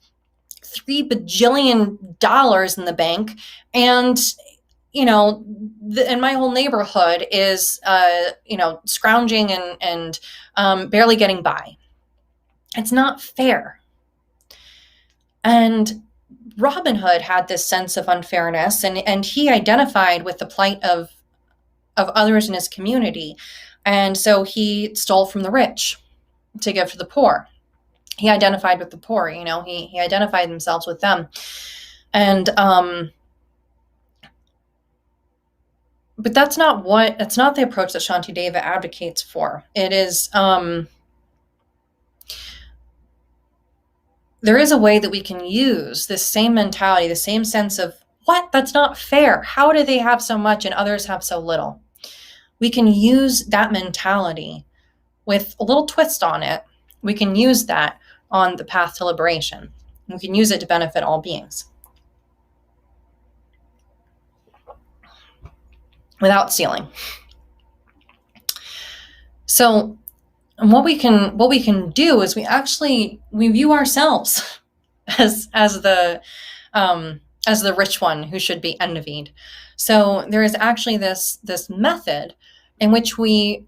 $3 bajillion in the bank, and and my whole neighborhood is scrounging and barely getting by. It's not fair. And Robinhood had this sense of unfairness, and he identified with the plight of others in his community. And so he stole from the rich to give to the poor. He identified with the poor, he identified himself with them. And but that's not the approach that Shantideva advocates for. It is there is a way that we can use this same mentality, the same sense of, what? That's not fair. How do they have so much and others have so little? We can use that mentality with a little twist on it. We can use that on the path to liberation. We can use it to benefit all beings without stealing. So what we can do is we view ourselves as the rich one who should be envied. So there is actually this method in which we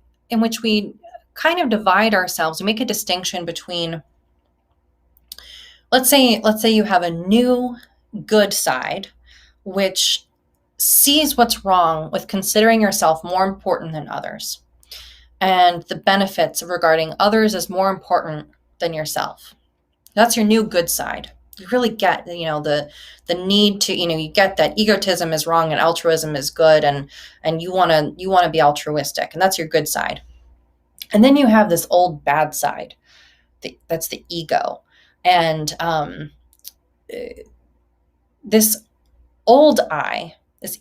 kind of divide ourselves. We make a distinction between let's say you have a new good side, which sees what's wrong with considering yourself more important than others, and the benefits of regarding others as more important than yourself. That's your new good side. You really get, the need to, you get that egotism is wrong and altruism is good, and you want to be altruistic, and that's your good side. And then you have this old bad side. That's the ego. And this old I, this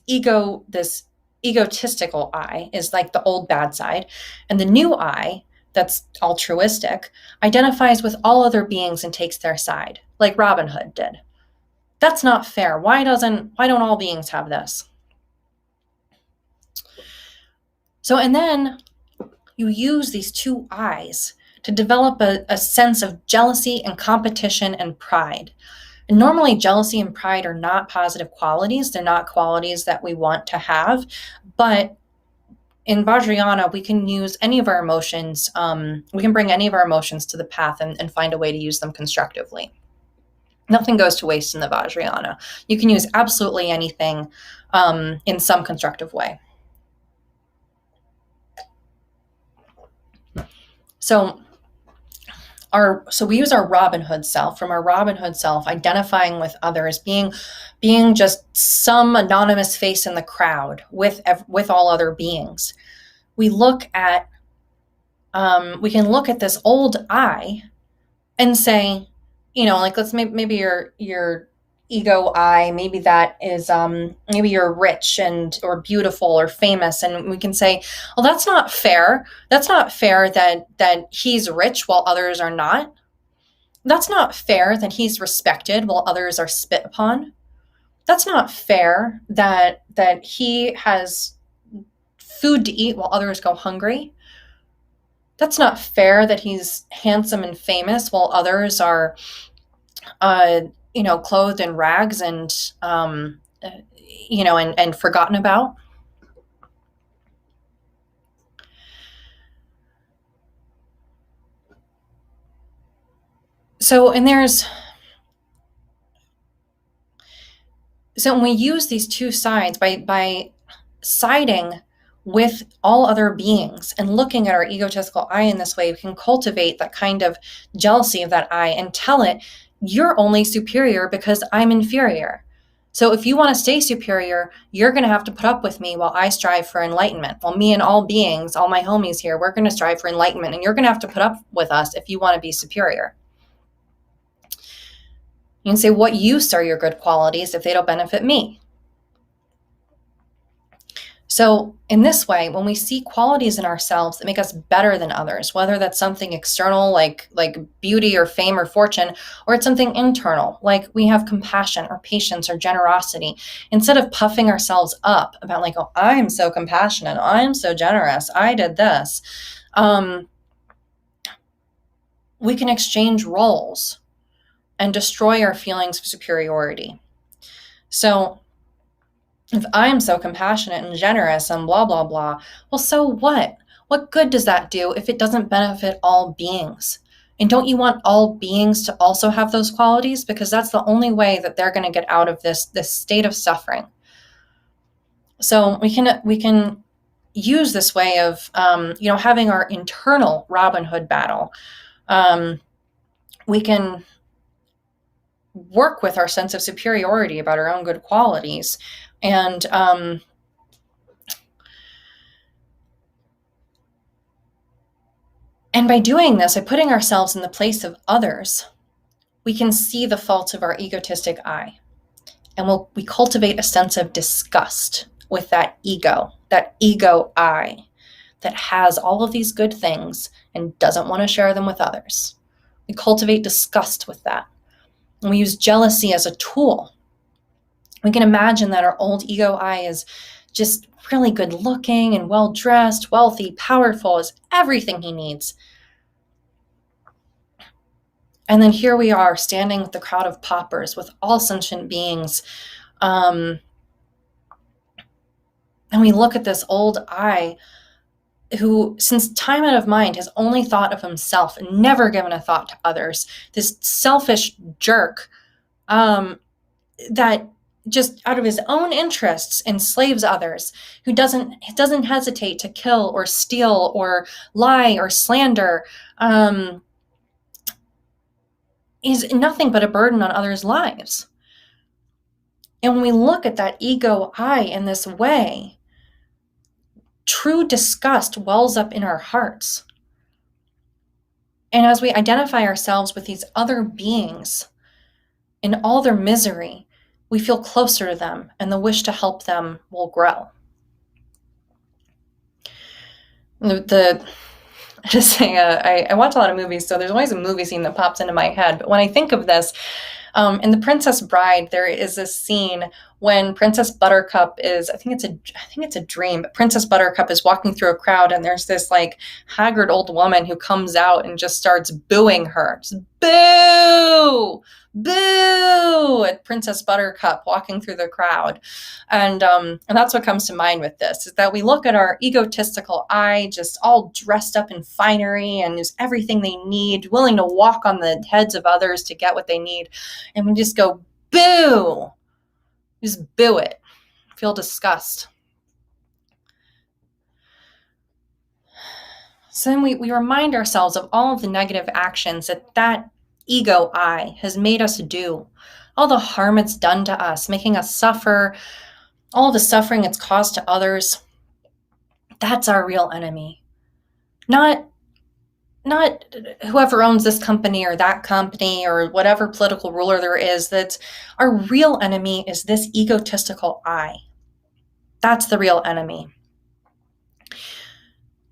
egotistical I, is like the old bad side. And the new I, that's altruistic, identifies with all other beings and takes their side, like Robin Hood did. That's not fair. Why don't all beings have this? So, and then you use these two I's to develop a sense of jealousy and competition and pride. And normally, jealousy and pride are not positive qualities. They're not qualities that we want to have. But in Vajrayana, we can use any of our emotions. We can bring any of our emotions to the path and find a way to use them constructively. Nothing goes to waste in the Vajrayana. You can use absolutely anything in some constructive way. So we use our Robin Hood self. From our Robin Hood self, identifying with others, being just some anonymous face in the crowd with all other beings. We look at we can look at this old I and say, let's maybe your ego I, maybe that is maybe you're rich or beautiful or famous, and we can say, well, that's not fair. That's not fair that he's rich while others are not. That's not fair that he's respected while others are spit upon. That's not fair that he has food to eat while others go hungry. That's not fair that he's handsome and famous while others are clothed in rags and and forgotten about. So when we use these two sides, by siding with all other beings and looking at our egotistical I in this way, we can cultivate that kind of jealousy of that I and tell it, you're only superior because I'm inferior. So if you want to stay superior, you're going to have to put up with me while I strive for enlightenment. While me and all beings, all my homies here, we're going to strive for enlightenment, and you're going to have to put up with us if you want to be superior. You can say, what use are your good qualities if they don't benefit me? So in this way, when we see qualities in ourselves that make us better than others, whether that's something external like beauty or fame or fortune, or it's something internal, like we have compassion or patience or generosity, instead of puffing ourselves up about like, oh, I'm so compassionate, I'm so generous, I did this, we can exchange roles and destroy our feelings of superiority. So if I'm so compassionate and generous and blah, blah, blah, well, so what? What good does that do if it doesn't benefit all beings? And don't you want all beings to also have those qualities? Because that's the only way that they're going to get out of this state of suffering. So we can use this way of, having our internal Robin Hood battle. We can work with our sense of superiority about our own good qualities. And by doing this, by putting ourselves in the place of others, we can see the faults of our egotistic I. And we cultivate a sense of disgust with that ego I that has all of these good things and doesn't want to share them with others. We cultivate disgust with that. And we use jealousy as a tool. We can imagine that our old ego I is just really good looking and well-dressed, wealthy, powerful, is everything he needs. And then here we are standing with the crowd of paupers, with all sentient beings. And we look at this old I who, since time out of mind, has only thought of himself and never given a thought to others. This selfish jerk that just out of his own interests enslaves others, who doesn't hesitate to kill or steal or lie or slander, is nothing but a burden on others' lives. And when we look at that ego I in this way, true disgust wells up in our hearts. And as we identify ourselves with these other beings in all their misery, we feel closer to them, and the wish to help them will grow. I watch a lot of movies, so there's always a movie scene that pops into my head. But when I think of this, in The Princess Bride, there is this scene when Princess Buttercup is, I think it's a dream, but Princess Buttercup is walking through a crowd, and there's this like haggard old woman who comes out and just starts booing her. Just boo! Boo! At Princess Buttercup walking through the crowd. And that's what comes to mind with this, is that we look at our egotistical I, just all dressed up in finery and is everything they need, willing to walk on the heads of others to get what they need. And we just go, boo! Just boo it. Feel disgust. So then we remind ourselves of all of the negative actions that ego I has made us do, all the harm it's done to us, making us suffer, all the suffering it's caused to others. That's our real enemy. Not whoever owns this company or that company or whatever political ruler there is. That our real enemy is this egotistical I. That's the real enemy.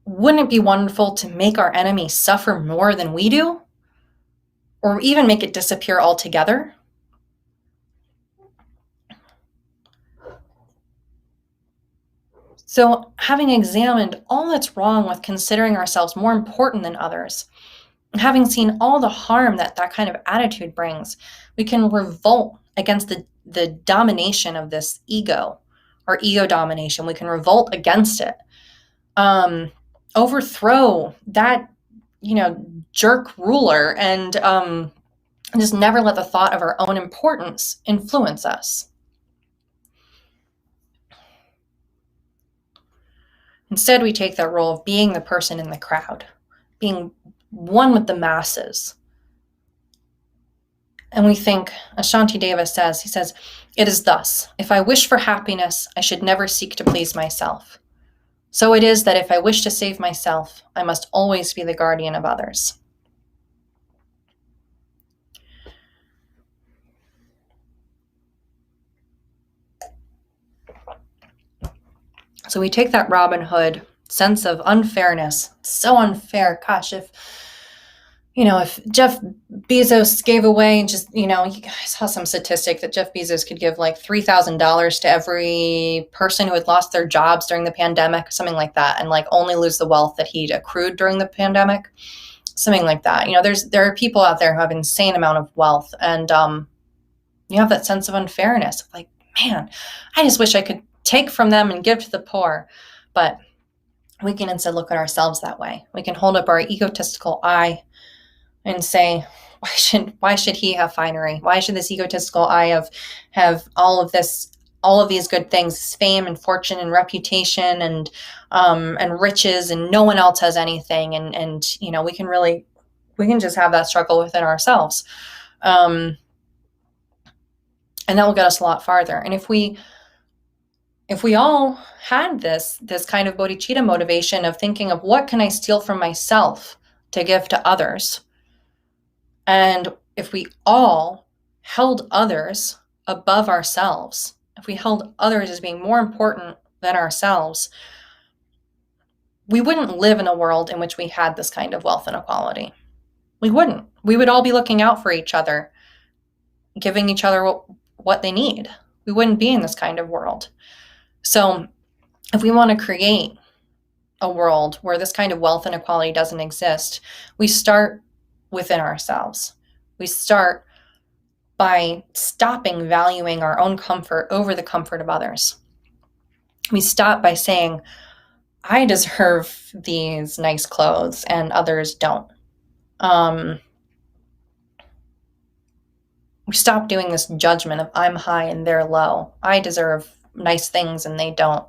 Wouldn't it be wonderful to make our enemy suffer more than we do? Or even make it disappear altogether? So, having examined all that's wrong with considering ourselves more important than others, and having seen all the harm that kind of attitude brings, we can revolt against the domination of this ego, or ego domination. We can revolt against it, overthrow that, jerk ruler, and just never let the thought of our own importance influence us. Instead, we take that role of being the person in the crowd, being one with the masses. And we think, as Shantideva says, he says, "It is thus, if I wish for happiness, I should never seek to please myself. So it is that if I wish to save myself, I must always be the guardian of others." So we take that Robin Hood sense of unfairness. It's so unfair. Gosh, if Jeff Bezos gave away just, I saw some statistic that Jeff Bezos could give like $3,000 to every person who had lost their jobs during the pandemic, something like that, and like only lose the wealth that he'd accrued during the pandemic, something like that. There are people out there who have an insane amount of wealth, and you have that sense of unfairness. Like, man, I just wish I could take from them and give to the poor. But we can instead look at ourselves that way. We can hold up our egotistical I and say, why should he have finery? Why should this egotistical I have all of these good things, fame and fortune and reputation and riches, and no one else has anything? And we can just have that struggle within ourselves. And that will get us a lot farther. And if we all had this kind of bodhicitta motivation of thinking of what can I steal from myself to give to others, and if we all held others above ourselves, if we held others as being more important than ourselves, we wouldn't live in a world in which we had this kind of wealth inequality. We wouldn't. We would all be looking out for each other, giving each other what they need. We wouldn't be in this kind of world. So if we want to create a world where this kind of wealth inequality doesn't exist, we start within ourselves. We start by stopping valuing our own comfort over the comfort of others. We stop by saying, I deserve these nice clothes and others don't. We stop doing this judgment of I'm high and they're low. I deserve nice things and they don't.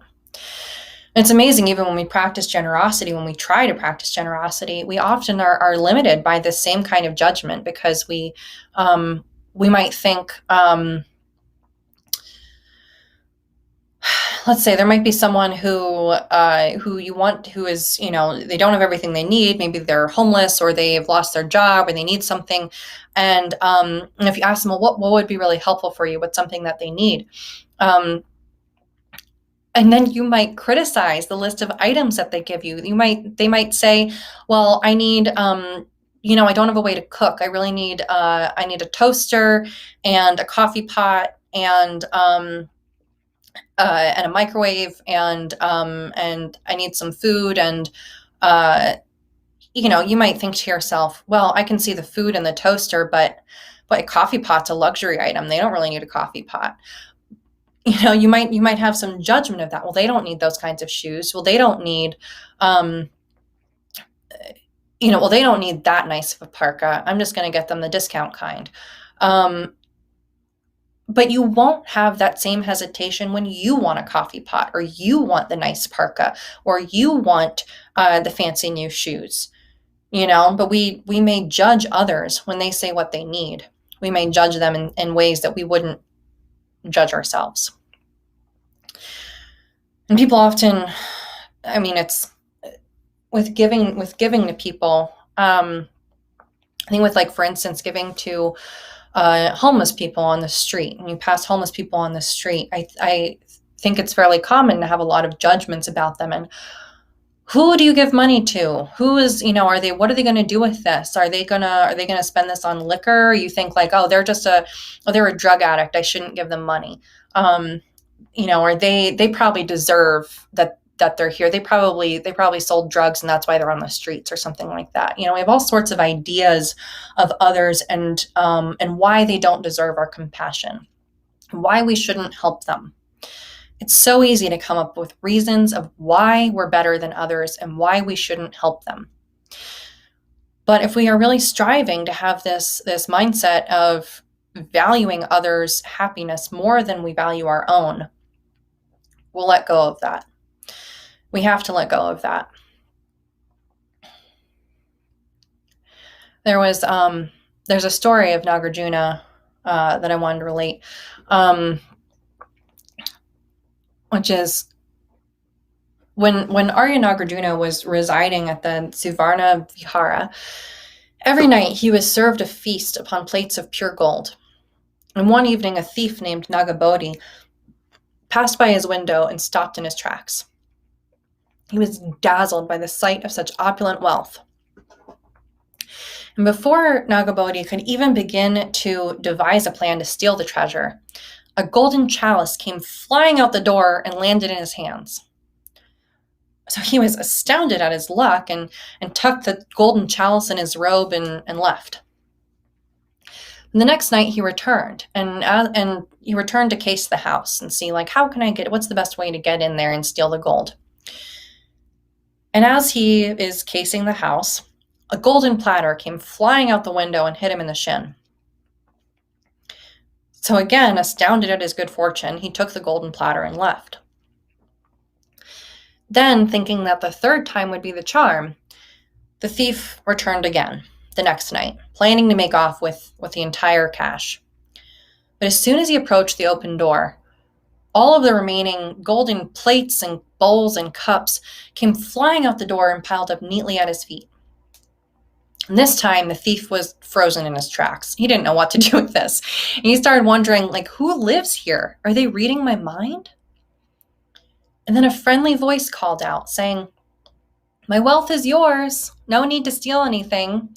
It's amazing, even when we practice generosity, when we try to practice generosity, we often are limited by this same kind of judgment, because we might think, let's say there might be someone who you want, who is, they don't have everything they need. Maybe they're homeless, or they've lost their job, or they need something. And if you ask them, well, what would be really helpful for you? What's something that they need? And then you might criticize the list of items that they give you. They might say, well, I need, I don't have a way to cook. I really need, I need a toaster and a coffee pot and a microwave, and I need some food. And, you might think to yourself, well, I can see the food and the toaster, but a coffee pot's a luxury item. They don't really need a coffee pot. You might have some judgment of that. Well, they don't need those kinds of shoes. Well, they don't need, well, they don't need that nice of a parka. I'm just going to get them the discount kind. But you won't have that same hesitation when you want a coffee pot, or you want the nice parka, or you want the fancy new shoes, but we may judge others when they say what they need. We may judge them in ways that we wouldn't judge ourselves. And people often, it's with giving to people, I think with, like, for instance, giving to homeless people on the street. When you pass homeless people on the street, I think it's fairly common to have a lot of judgments about them. And who do you give money to? Who is, what are they going to do with this? Are they going to spend this on liquor? You think, like, oh, they're a drug addict, I shouldn't give them money. Or they probably deserve that they're here. They probably sold drugs and that's why they're on the streets, or something like that. We have all sorts of ideas of others, and why they don't deserve our compassion, why we shouldn't help them. It's so easy to come up with reasons of why we're better than others and why we shouldn't help them. But if we are really striving to have this mindset of valuing others' happiness more than we value our own, we'll let go of that. We have to let go of that. There's a story of Nagarjuna that I wanted to relate, which is when Arya Nagarjuna was residing at the Suvarna Vihara, every night he was served a feast upon plates of pure gold. And one evening, a thief named Nagabodhi passed by his window and stopped in his tracks. He was dazzled by the sight of such opulent wealth. And before Nagabodhi could even begin to devise a plan to steal the treasure, a golden chalice came flying out the door and landed in his hands. So he was astounded at his luck and tucked the golden chalice in his robe and left. And the next night he returned, and he returned to case the house and see, like, what's the best way to get in there and steal the gold? And as he is casing the house, a golden platter came flying out the window and hit him in the shin. So again, astounded at his good fortune, he took the golden platter and left. Then, thinking that the third time would be the charm, the thief returned again the next night, planning to make off with the entire cash. But as soon as he approached the open door, all of the remaining golden plates and bowls and cups came flying out the door and piled up neatly at his feet. And this time, the thief was frozen in his tracks. He didn't know what to do with this. And he started wondering, like, who lives here? Are they reading my mind? And then a friendly voice called out, saying, "My wealth is yours. No need to steal anything.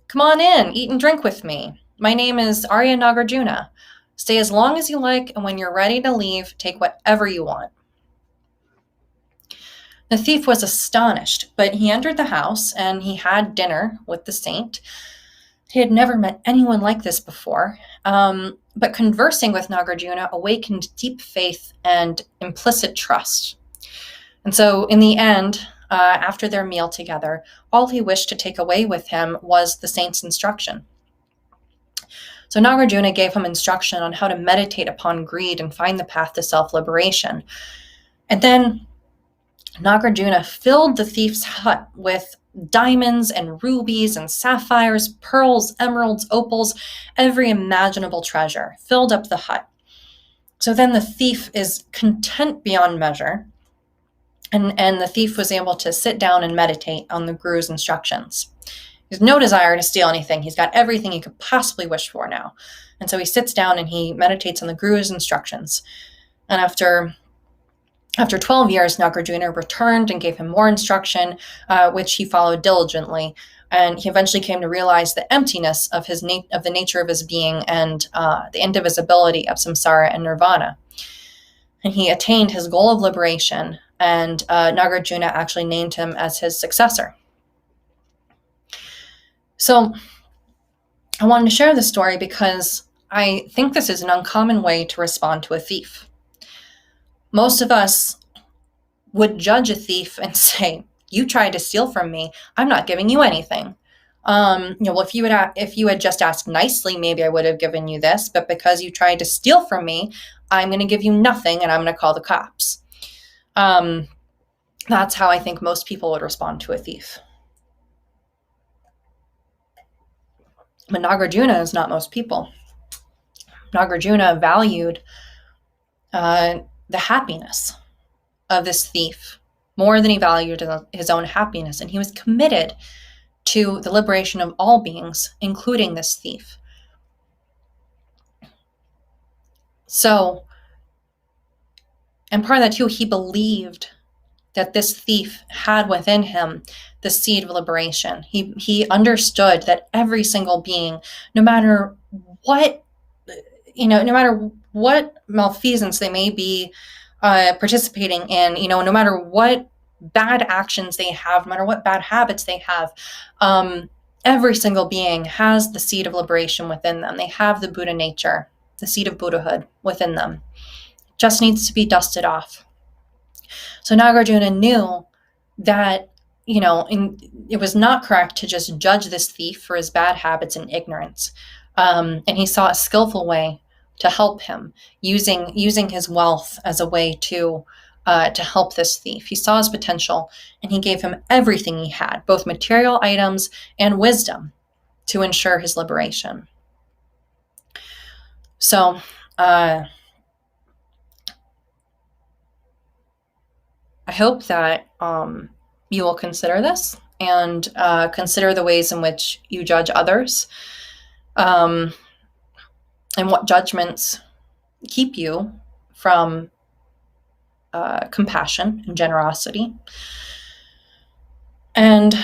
Come on in, eat and drink with me. My name is Arya Nagarjuna. Stay as long as you like, and when you're ready to leave, take whatever you want." The thief was astonished, but he entered the house and he had dinner with the saint. He had never met anyone like this before, but conversing with Nagarjuna awakened deep faith and implicit trust. And so in the end, after their meal together, all he wished to take away with him was the saint's instruction. So Nagarjuna gave him instruction on how to meditate upon greed and find the path to self-liberation. And then Nagarjuna filled the thief's hut with diamonds and rubies and sapphires, pearls, emeralds, opals, every imaginable treasure filled up the hut. So then the thief is content beyond measure, and the thief was able to sit down and meditate on the Guru's instructions. He has no desire to steal anything. He's got everything he could possibly wish for now. And so he sits down and he meditates on the Guru's instructions. And after 12 years, Nagarjuna returned and gave him more instruction, which he followed diligently. And he eventually came to realize the emptiness of the nature of his being and the indivisibility of samsara and nirvana. And he attained his goal of liberation, and Nagarjuna actually named him as his successor. So I wanted to share this story because I think this is an uncommon way to respond to a thief. Most of us would judge a thief and say, "You tried to steal from me. I'm not giving you anything." Well, if you had just asked nicely, maybe I would have given you this. But because you tried to steal from me, I'm going to give you nothing, and I'm going to call the cops. That's how I think most people would respond to a thief. But Nagarjuna is not most people. Nagarjuna valued the happiness of this thief more than he valued his own happiness. And he was committed to the liberation of all beings, including this thief. So, and part of that too, he believed that this thief had within him the seed of liberation. He understood that every single being, no matter what malfeasance they may be participating in, no matter what bad actions they have, no matter what bad habits they have, every single being has the seed of liberation within them. They have the Buddha nature, the seed of Buddhahood within them. It just needs to be dusted off. So Nagarjuna knew that, it was not correct to just judge this thief for his bad habits and ignorance. And he saw a skillful way to help him, using his wealth as a way to help this thief. He saw his potential, and he gave him everything he had, both material items and wisdom, to ensure his liberation. So, I hope that you will consider this and consider the ways in which you judge others, and what judgments keep you from compassion and generosity. And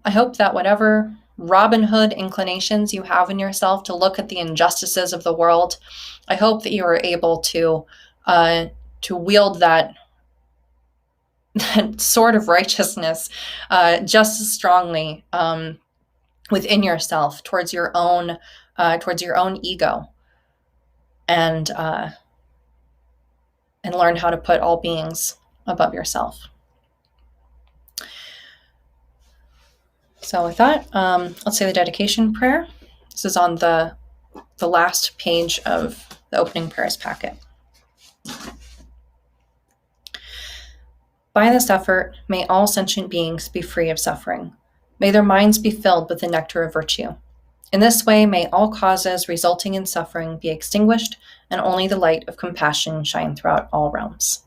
I hope that whatever Robin Hood inclinations you have in yourself to look at the injustices of the world, I hope that you are able to wield that sword of righteousness just as strongly within yourself towards your own ego, and learn how to put all beings above yourself. So with that, let's say the dedication prayer. This is on the last page of the opening prayers packet. By this effort, may all sentient beings be free of suffering. May their minds be filled with the nectar of virtue. In this way, may all causes resulting in suffering be extinguished, and only the light of compassion shine throughout all realms.